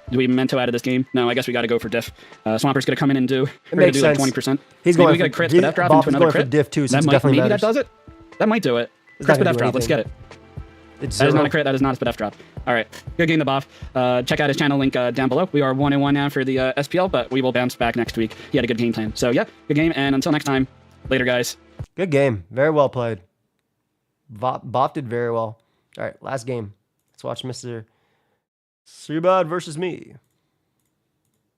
Do we Memento out of this game? No, I guess we got to go for diff. Swamper's going to come in and do, it makes like sense. 20%. He's Maybe going we get a crit Spadef drop into another crit. For diff too, so that it might, definitely maybe matters. that does it. That might do it. It's Crit not gonna Spadef do drop. Let's get it. It's that is zero. not a crit. That is not a Spadef drop. All right. Good game to Boff. Check out his channel link down below. We are 1-1 now for the SPL, but we will bounce back next week. He had a good game plan. So yeah, good game. And until next time, later, guys. Good game. Very well played. Boff did very well. All right, last game. Let's watch Mr. Subad versus me.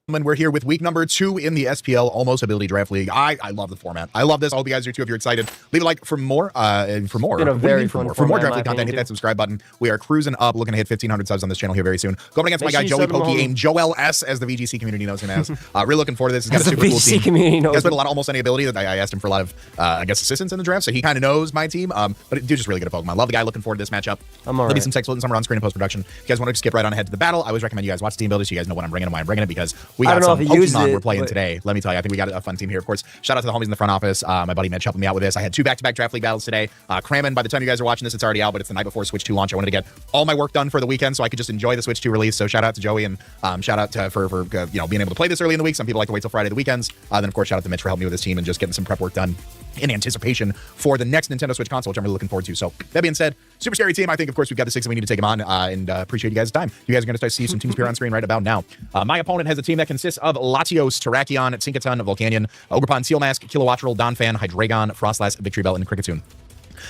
And we're here with week number 2 in the SPL Almost Ability Draft League. I love the format. I love this. I hope you guys do too if you're excited. Leave a like for more. For more. Been a very for fun more format, draft league content, hit that subscribe button. We are cruising up, looking to hit 1,500 subs on this channel here very soon. Going against my guy Joey Pokeaim, Joel S, as the VGC community knows him as. Really looking forward to this. He's got a super cool team. Community knows he has been a lot of almost any ability that I asked him for a lot of I guess assistance in the draft, so he kind of knows my team. But dude, just really good at Pokemon. Love the guy. Looking forward to this matchup. There'll be some text and some on screen and post production. If you guys want to skip right on ahead to the battle, I always recommend you guys watch the team builders so you guys know when I'm bringing it and why I'm bringing it, because we got some Pokemon we're playing today. Let me tell you, I think we got a fun team here. Of course, shout out to the homies in the front office. My buddy Mitch helping me out with this. I had 2 back-to-back draft league battles today. Cramming. By the time you guys are watching this, it's already out, but it's the night before Switch 2 launch. I wanted to get all my work done for the weekend so I could just enjoy the Switch 2 release. So shout out to Joey and shout out to for you know, being able to play this early in the week. Some people like to wait till Friday the weekends. Then of course shout out to Mitch for helping me with his team and just getting some prep work done in anticipation for the next Nintendo Switch console, which I'm really looking forward to. So that being said, super scary team. I think of course we've got the 6 and we need to take them on, and appreciate you guys' time. You guys are going to start to see some teams appear on screen right about now. My opponent has a team that consists of Latios, Terrakion, Tinkaton, Volcanion, Ogerpon, Sealmask, Kilowattrel, Donphan, Hydreigon, Frostlass, Victory Bell, and Kricketune.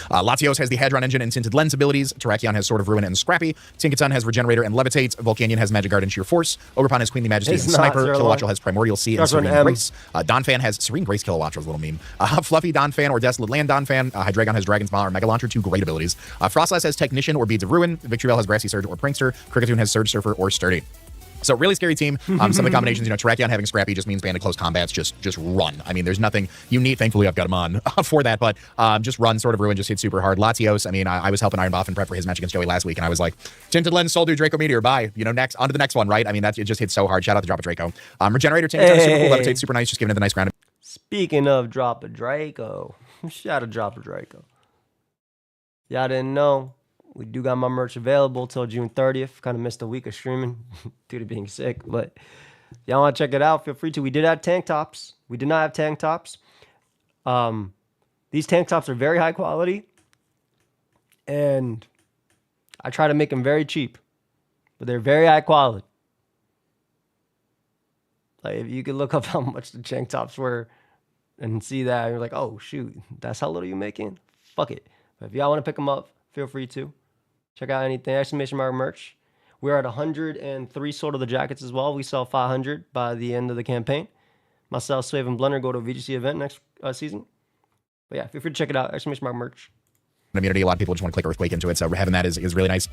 Latios has the Hadron Engine and Tinted Lens abilities. Terrakion has Sword of Ruin and Scrappy. Tinkaton has Regenerator and Levitate. Volcanion has Magic Guard and Sheer Force. Ogerpon has Queenly Majesty and Sniper. Kilowattrel has Primordial Sea and Serene Grace. Donphan has Serene Grace. Kilowattrel's a little meme. Fluffy Donphan or Desolate Land Donphan. Hydreigon has Dragon's Maw or Mega Launcher, 2 great abilities. Frostlass has Technician or Beads of Ruin. Victory Bell has Grassy Surge or Prankster. Kricketune has Surge Surfer or Sturdy. So really scary team. Some of the combinations, you know, Terrakion having Scrappy just means banned in close combats, just run. I mean, there's nothing you need. Thankfully, I've got him on for that, but just run, Sword of Ruin, just hit super hard. Latios, I mean, I was helping Iron Buff and prep for his match against Joey last week, and I was like, Tinted Lens, Soldier, Draco Meteor, bye. You know, next, on to the next one, right? I mean, it just hits so hard. Shout out to Drop a Draco. Regenerator, Tinkaton, super cool, Levitate, super nice, just giving it the nice ground. Speaking of Drop a Draco, shout out to Drop a Draco. Y'all didn't know, we do got my merch available till June 30th. Kind of missed a week of streaming due to being sick, but y'all want to check it out, feel free to. We did have tank tops. We did not have tank tops. These tank tops are very high quality, and I try to make them very cheap, but they're very high quality. Like, if you could look up how much the tank tops were and see that, and you're like, oh, shoot, that's how little you're making? Fuck it. But if y'all want to pick them up, feel free to. Check out anything, exclamation mark merch. We're at 103 sold of the jackets as well. We sell 500 by the end of the campaign. Myself, Suave, and Blunder go to a VGC event next season. But yeah, feel free to check it out, exclamation mark merch. Immunity, a lot of people just want to click Earthquake into it, so having that is really nice.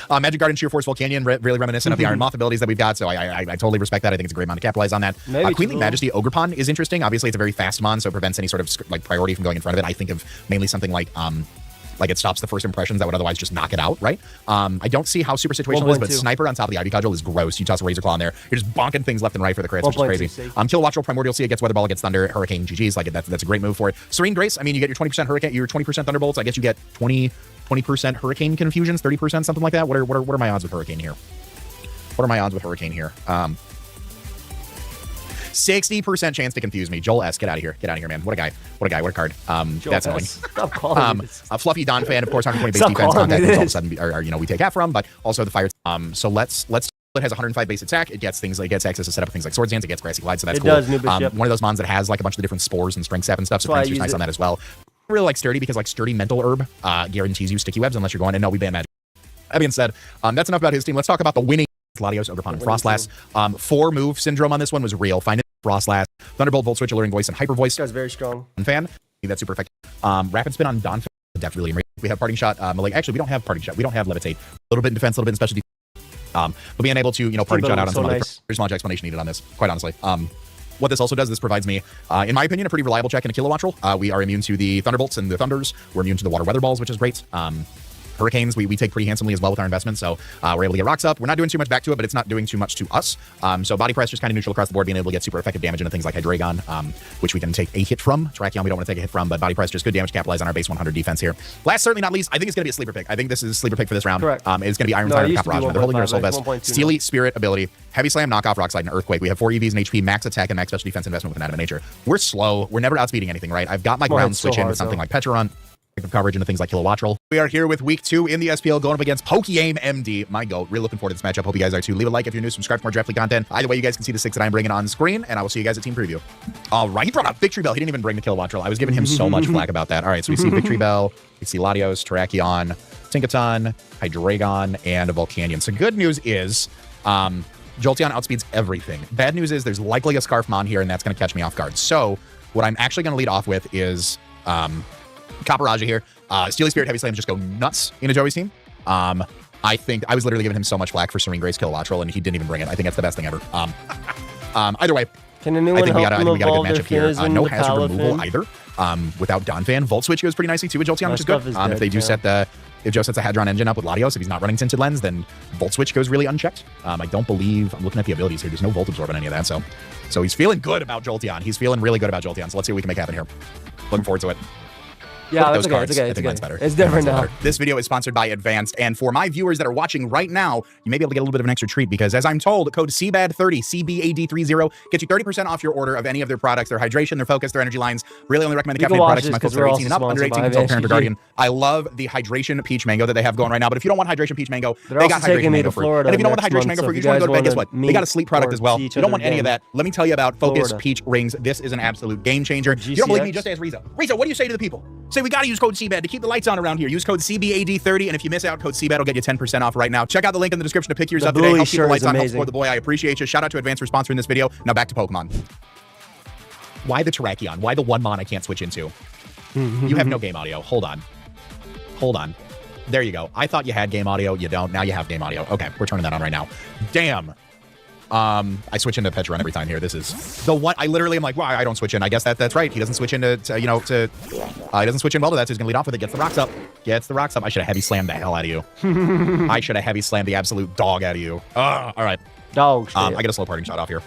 Magic Guard and Sheer Force Volcanion, really reminiscent of the Iron Moth abilities that we've got, so I totally respect that. I think it's a great amount to capitalize on that. Queenly Majesty Ogerpon is interesting. Obviously, it's a very fast mon, so it prevents any sort of like priority from going in front of it. I think of mainly something like it stops the first impressions that would otherwise just knock it out, right? I don't see how super situational is, but Sniper on top of the Ivy Cudgel is gross. You toss a Razor Claw in there, you're just bonking things left and right for the crits, which is crazy. Kilowattrel, Primordial Sea, it gets Weather Ball, it gets Thunder, Hurricane, GG's, like that's a great move for it. Serene Grace, I mean, you get your 20% Hurricane, your 20% Thunderbolts, I guess you get 20% Hurricane Confusions, 30%, something like that. What are my odds with Hurricane here? 60% chance to confuse me. Joel S, get out of here, man. What a guy, what a card. That's annoying. Stop calling me this. A Fluffy Donphan, of course, 120 base defense contact, which all of a sudden are, you know, we take half from, but also the fire. So let's. It has 105 base attack. It gets access to set up things like Swords Dance. It gets Grassy Glide, so that's cool. One of those mons that has like a bunch of different spores and strength 7 stuff. So Prankster's nice on that as well. I really like Sturdy because like Sturdy Mental Herb guarantees you sticky webs unless you're going. And no, we ban magic. That being said, that's enough about his team. Let's talk about the winning. Latios, Ogerpon, and Frostlass. 4-move syndrome on this one was real. Find it. Frostlass, Thunderbolt, Volt Switch, Alluring Voice, and Hyper Voice. This guy's very strong. Fan, that's super effective. Rapid Spin on Donphan, depth really. We have Parting Shot. Actually, we don't have Parting Shot. We don't have Levitate. A little bit in defense, a little bit in specialty. But being able to, you know, Parting Shot out on some other. There's not much explanation needed on this, quite honestly. What this also does, this provides me, in my opinion, a pretty reliable check in a Kilowattrel. We are immune to the Thunderbolts and the Thunders. We're immune to the Water Weather Balls, which is great. Hurricanes, we take pretty handsomely as well with our investments. So we're able to get rocks up. We're not doing too much back to it, but it's not doing too much to us. So body press just kind of neutral across the board, being able to get super effective damage into things like Hydreigon, which we can take a hit from. Terrakion, we don't want to take a hit from, but body press just good damage, capitalize on our base 100 defense here. Last, certainly not least, I think it's going to be a sleeper pick. I think this is a sleeper pick for this round. Correct. It's going to be Iron Fire and Copper Raj. They're holding their Soul Vest, Steely Spirit ability, Heavy Slam, Knockoff, Rock Slide, and Earthquake. We have 4 EVs and HP, max attack, and max special defense investment with Anatomy of Nature. We're slow. We're never outspeeding anything, right? I've got my ground switch in with something like Pecharunt, coverage into things like Kilowattrel. We are here with week 2 in the SPL going up against pokeaimMD. My goat. Really looking forward to this matchup. Hope you guys are too. Leave a like if you're new. Subscribe for more Draft League content. Either way, you guys can see the 6 that I'm bringing on screen, and I will see you guys at Team Preview. All right. He brought out Victory Bell. He didn't even bring the Kilowattrel. I was giving him so much flack about that. All right. So we see Victory Bell. We see Latios, Terrakion, Tinkaton, Hydreigon, and a Volcanion. So good news is Jolteon outspeeds everything. Bad news is there's likely a Scarfmon here, and that's going to catch me off guard. So what I'm actually going to lead off with is Copper Raja here. Steely Spirit, Heavy Slam just go nuts into Joey's team. I think I was literally giving him so much flack for Serene Grace Kilowattrel, and he didn't even bring it. I think that's the best thing ever. Either way, can anyone help we got a good evolve matchup here. No hazard Callum removal either. Without Donphan, Volt Switch goes pretty nicely too with Jolteon, which is good. If they do set if Joe sets a Hadron engine up with Latios, if he's not running Tinted Lens, then Volt Switch goes really unchecked. I don't believe, I'm looking at the abilities here, there's no Volt Absorb on any of that, so he's feeling good about Jolteon. He's feeling really good about Jolteon, so let's see what we can make happen here. Looking forward to it. Yeah, those okay, cards. it's okay. I think mine's better. It's different now. This video is sponsored by Advanced, and for my viewers that are watching right now, you may be able to get a little bit of an extra treat because, as I'm told, code CBAD30, CBAD30, gets you 30% off your order of any of their products, their hydration, their focus, their energy lines. Really only recommend the caffeinated products to my folks that are 18 and up, under 18, consult parent or guardian. I love the Hydration Peach Mango that they have going right now, but if you don't want Hydration Peach Mango, they got Hydration Mango Fruit. And if you don't want the Hydration Mango Fruit, you just want to go to bed, guess what? They got a sleep product as well. You don't want any of that. Let me tell you about Focus Peach Rings. This is an absolute game changer. You don't believe me? Just ask Riza. Riza, what do you say to the people? Say we got to use code CBAD to keep the lights on around here. Use code CBAD30, and if you miss out, code CBAD will get you 10% off right now. Check out the link in the description to pick yours up today. Help keep the lights on, help support the boy. I appreciate you. Shout out to Advanced for sponsoring this video. Now back to Pokemon. Why the Terrakion? Why the one mon I can't switch into? You have no game audio. Hold on. Hold on. There you go. I thought you had game audio. You don't. Now you have game audio. Okay, we're turning that on right now. Damn. I switch into Pecharunt every time here. This is the one. I literally am like, why I don't switch in. I guess that's right. He doesn't switch into he doesn't switch in well to that. So he's gonna lead off with it. Gets the rocks up. Gets the rocks up. I should have heavy slammed the hell out of you. I should have heavy slammed the absolute dog out of you. All right. Dog. I get a slow parting shot off here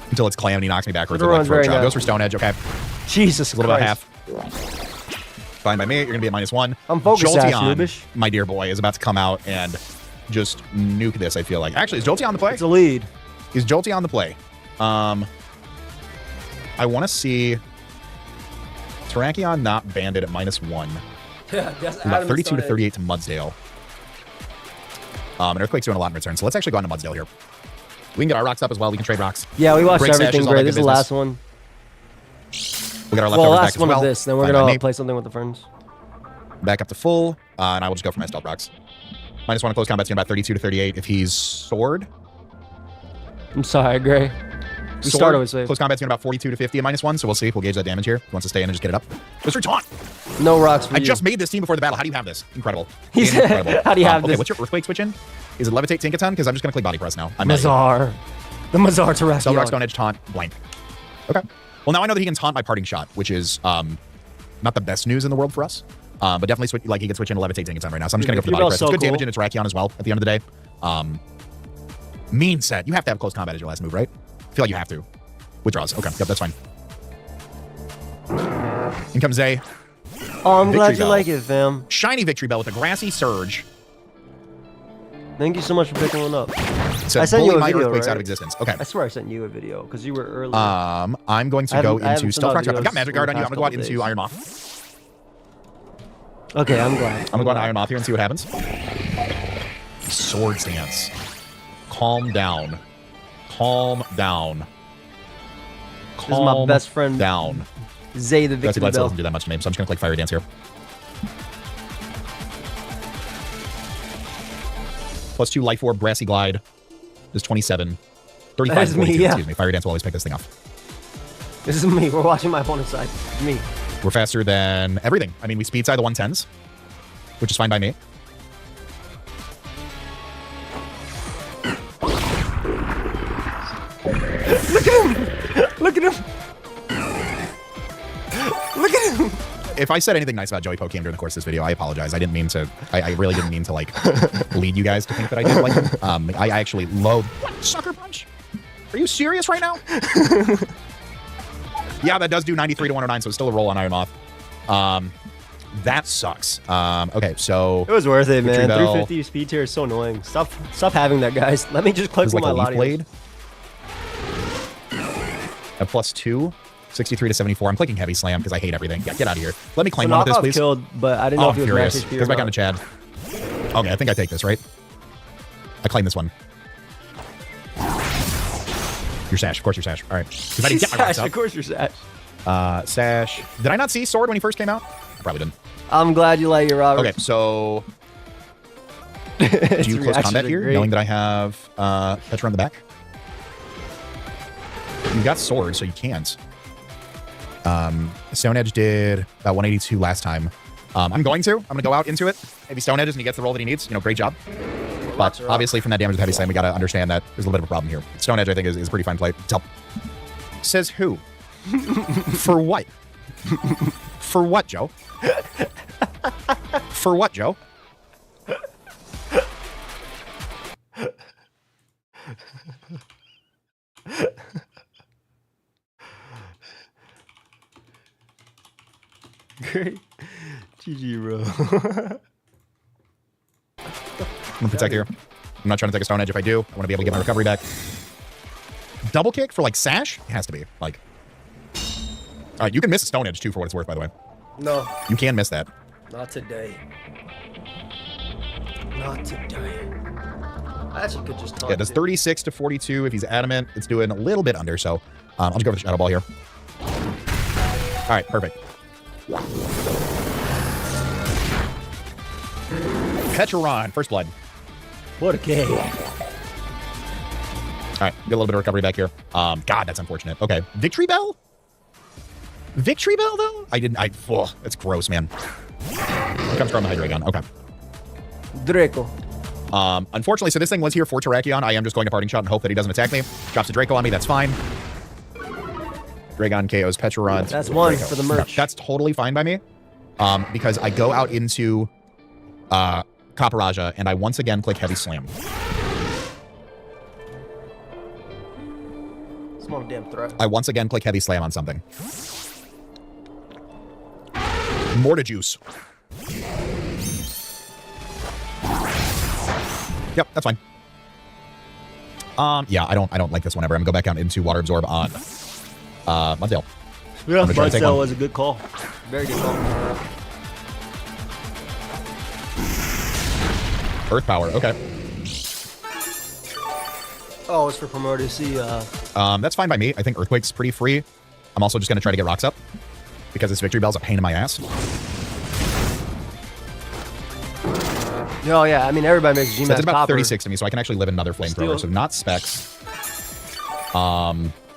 until it's Clam and he knocks me backwards. Goes for Stone Edge. Okay. Jesus. A little bit half. Fine by me. You're gonna be at -1. I'm focused. Jolteon, my dear boy, is about to come out and just nuke this, I feel like. Actually, is Jolteon on the play? It's a lead. Is Jolteon on the play? I want to see Terrakion not banded at -1. Yeah, that's about 32 to 38 to Mudsdale. And Earthquake's doing a lot in return, so let's actually go on to Mudsdale here. We can get our rocks up as well. We can trade rocks. Yeah, we watched Break everything, sashes, Gray. This is the last one. We got our leftovers back as well. Last one of this. Then we're going to play something with the friends. Back up to full, and I will just go for my stealth rocks. -1 close combat's about 32 to 38. If he's sword. I'm sorry, Gray. We started with safe. Close combat's about 42 to 50 at -1, so we'll see. We'll gauge that damage here. He wants to stay in and just get it up. Let's retaunt. No rocks for I just made this team before the battle. How do you have this? Incredible. Incredible. How do you have this? Okay, what's your Earthquake switch in? Is it Levitate Tinkaton? Because I'm just going to play Body Press now. Mazar. The Mazar Terrakion. Cell Rock, Stone Edge, Taunt, blank. Okay. Well, now I know that he can taunt my parting shot, which is not the best news in the world for us. But definitely he can switch into Levitate Tinkaton right now. So I'm just going to go for the Body Press. It's good damage into Terrakion as well at the end of the day. Mean set. You have to have close combat as your last move, right? I feel like you have to. Withdraws. Okay. Yep, that's fine. In comes Zay. Oh, I'm glad you like it, fam. Shiny Victory Bell with a Grassy Surge. Thank you so much for picking one up. I sent you a video, Earthquakes out of existence. Okay. I swear I sent you a video because you were early. I'm going to go into Stealth Rock. I've got Magic Guard on you. I'm going to go out into Iron Moth. Okay, I'm glad. I'm going to go on Iron Moth here and see what happens. Sword Stance. Calm down. Calm down. This is my best friend. Down. Zay the Victory Bell. Doesn't do that much to me, so I'm just going to click Fiery Dance here. +2 Life Orb, Brassy Glide. This 27. 35 me, yeah. Excuse me. Fiery Dance will always pick this thing off. This is me. We're watching my opponent's side. Me. We're faster than everything. I mean, we speed side the 110s, which is fine by me. Look at him! Look at him! Look at him! If I said anything nice about Joey Pokeaim during the course of this video, I apologize. I didn't mean to. I really didn't mean to like lead you guys to think that I did like him. I actually loathe. What, sucker punch? Are you serious right now? Yeah, that does do 93 to 109, so it's still a roll on Iron Moth. That sucks. Okay, so it was worth it, man. 350 speed tier is so annoying. Stop having that, guys. Let me just click with my Latios. Blade. At +2. 63 to 74. I'm clicking Heavy Slam because I hate everything. Yeah, get out of here. Let me claim one of this, please. Killed, but I didn't know if it was max HP. Goes back on to Chad. Okay, I think I take this, right? I claim this one. Your Sash. Of course, your Sash. All right. Because I didn't get my rocks up. Of course, your Sash. Sash. Did I not see Sword when he first came out? I probably didn't. I'm glad you like your Robert. Okay, so do you close combat here, knowing that I have Petra on the back? You got Sword, so you can't. Stone Edge did about 182 last time. I'm going to go out into it. Maybe Stone Edges and he gets the roll that he needs. You know, great job. But obviously from that damage with Heavy Slam, we got to understand that there's a little bit of a problem here. Stone Edge, I think, is a pretty fine play. Says who? For what? For what, Joe? For what, Joe? Great. GG, bro. I'm gonna protect here. I'm not trying to take a Stone Edge. If I do, I want to be able to get my recovery back. Double kick for like Sash? It has to be. Like, all right, you can miss a Stone Edge too, for what it's worth, by the way. No. You can miss that. Not today. Not today. I actually could just talk. Yeah, it does 36 to 42. If he's adamant, it's doing a little bit under, so I'll just go for the Shadow Ball here. All right, perfect. Pecharon, first blood. What a K. All right, get a little bit of recovery back here. God, that's unfortunate. Okay, Victory Bell? Victory Bell, though? That's gross, man. Here comes from the Hydreigon. Okay. Draco. Unfortunately, so this thing was here for Terrakion. I am just going to Parting Shot and hope that he doesn't attack me. Drops a Draco on me, that's fine. Dragon KOs Pecharon. That's one Draco. For the merch. That's totally fine by me. Because I go out into Kaparaja and I once again click Heavy Slam. Small damn threat. I once again click Heavy Slam on something. Mortajuice. Yep, that's fine. Yeah, I don't like this one ever. I'm gonna go back out into Water Absorb on Munsdale. Yeah, Munsdale was a good call. Very good call. Earth Power, okay. Oh, it's for Promoter to see. That's fine by me. I think Earthquake's pretty free. I'm also just gonna try to get rocks up because this Victory Bell's a pain in my ass. Oh yeah, I mean everybody makes G-Max. So it's about copper. 36 to me, so I can actually live another Flamethrower. So not Specs.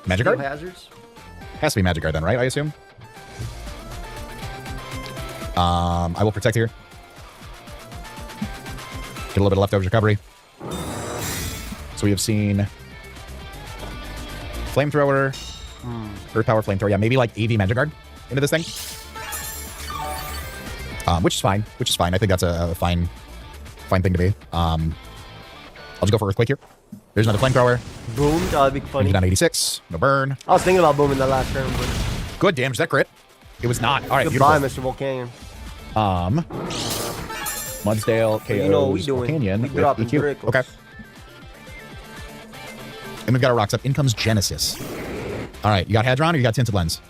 Magic Guard? Hazards? Has to be Magic Guard then, right? I assume. I will protect here. Get a little bit of leftovers recovery. So we have seen Flamethrower, Earth Power Flamethrower. Yeah, maybe like AV Magic Guard into this thing. Which is fine. Which is fine. I think that's a fine thing to be. I'll just go for Earthquake here. There's another Flamethrower. Boom. That'd be funny. Down 86. No burn. I was thinking about booming that last turn, but good damage. That crit. It was not. All right. Goodbye, Mr. Volcanion. Mudsdale KOs you know what we doing. Volcanion we with EQ. Okay. And we've got our rocks up. In comes Genesis. All right. You got Hadron or you got Tinted Lens?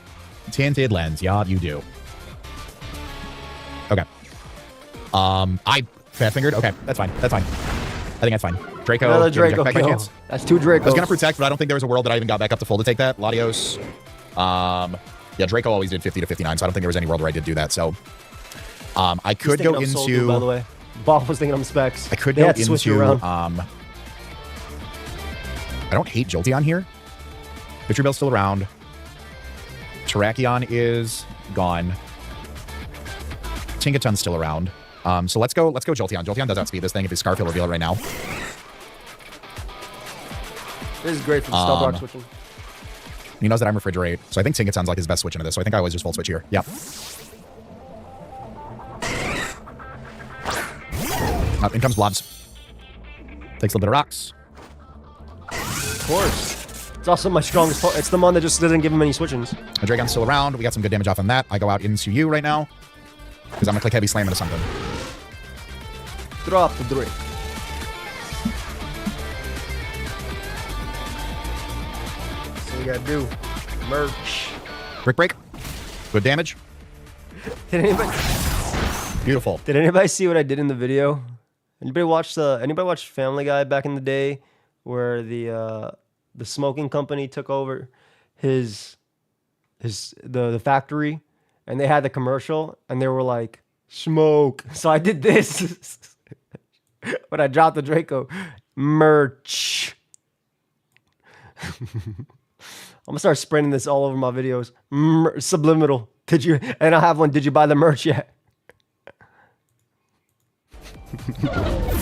Tinted Lens. Yeah, you do. Okay. I fat fingered. Okay, that's fine. That's fine. I think that's fine. Draco. Another Draco. That's two Dracos. I was gonna protect, but I don't think there was a world that I even got back up to full to take that. Latios. Yeah, Draco always did 50 to 59, so I don't think there was any world where I did do that. So, I could go into. Soldier, by the way, Bob was thinking I'm Specs. I could go into. I don't hate Jolteon here. Victory Bell's still around. Terrakion is gone. Tinkaton's still around. So let's go Jolteon. Jolteon does outspeed this thing if his Scarf will reveal it right now. This is great for the Stealth Rock switching. He knows that I'm Refrigerate, so I think Tinkaton's like his best switch into this, so I think I always just full switch here. Yep. In comes blobs. Takes a little bit of rocks. Of course. It's also my strongest. It's the mon that just doesn't give him any switch-ins. My Dragon's still around. We got some good damage off on that. I go out into you right now because I'm gonna click heavy slam into something. Drop the Drake. So we gotta do merch. Brick break. Good damage. Did anybody? Beautiful. Did anybody see what I did in the video? Anybody watch Family Guy back in the day, where the smoking company took over the factory, and they had the commercial, and they were like, smoke. So I did this. But I dropped the Draco. Merch. I'm gonna start spreading this all over my videos. Subliminal. And I have one. Did you buy the merch yet?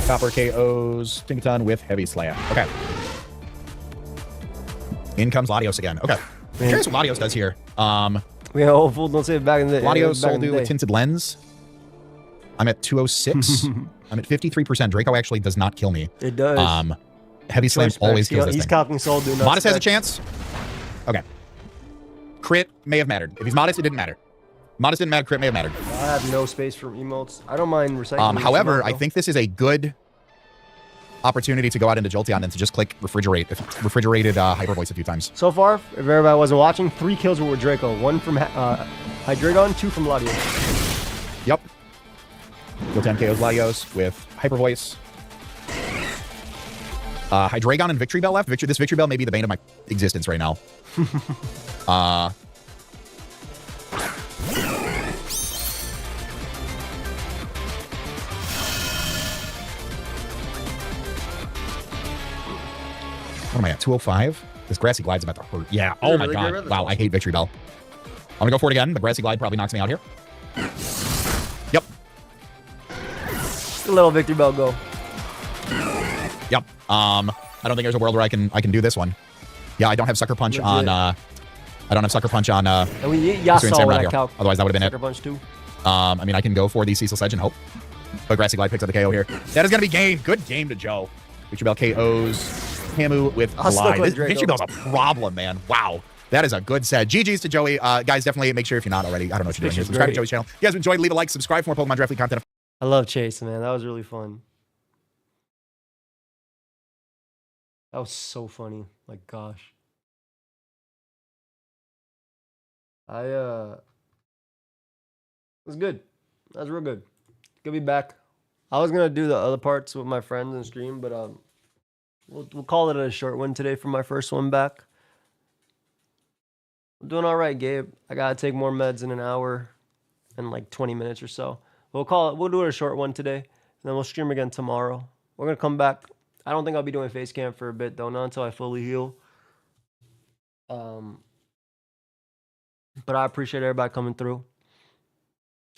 Copper KOs Tinkaton with heavy slam. Okay. In comes Latios again. Okay. I'm curious what Latios does here. Yeah, old fool, don't say it back in the Latios Soldu with tinted lens. I'm at 206. I'm at 53%. Draco actually does not kill me. It does. Heavy slam always kills this He's thing. copying Soldu. Modest has a chance. Okay. Crit may have mattered. If he's modest, it didn't matter. Modest didn't matter. Crit may have mattered. I have no space for emotes. I don't mind recycling. However, I think this is a good opportunity to go out into Jolteon and to just click refrigerated hyper voice a few times. So far, if everybody wasn't watching, 3 kills were with Draco. 1 from Hydreigon, 2 from Latios. Yep. Jolteon KOs Latios with hyper voice. Hydreigon and Victory Bell left. This Victory Bell may be the bane of my existence right now. What am I at? 205? This Grassy Glide's about to hurt. Yeah. Oh my god. Wow, I hate Victory Bell. I'm gonna go for it again. The Grassy Glide probably knocks me out here. Yep. Just a little Victory Bell go. Yep. I don't think there's a world where I can do this one. Yeah, I don't have Sucker Punch on I don't have Sucker Punch on and we saw that calc. Otherwise that would have been Sucker Punch too. I mean I can go for the Cecil Sedge and hope. But Grassy Glide picks up the KO here. That is gonna be game. Good game to Joe. Victory Bell KOs Hamu with Glide. This Victory Bell's a problem, man. Wow. That is a good set. GG's to Joey. Guys, definitely make sure if you're not already, I don't know what you're doing here. Subscribe to Joey's channel. If you guys enjoyed, leave a like, subscribe for more Pokemon Draft League content. I love Chase, man. That was really fun. That was so funny. Like, gosh. It was good. That was real good. Good to be back. I was gonna do the other parts with my friends and stream, but we'll call it a short one today for my first one back. I'm doing all right, Gabe. I gotta take more meds in an hour and like 20 minutes or so. We'll do it a short one today, and then we'll stream again tomorrow. We're gonna come back. I don't think I'll be doing face cam for a bit though, not until I fully heal. But I appreciate everybody coming through.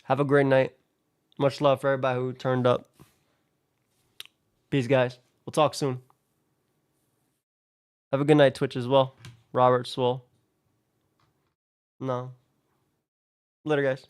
Have a great night. Much love for everybody who turned up. Peace, guys. We'll talk soon. Have a good night, Twitch, as well. Robert, Swole. No. Later, guys.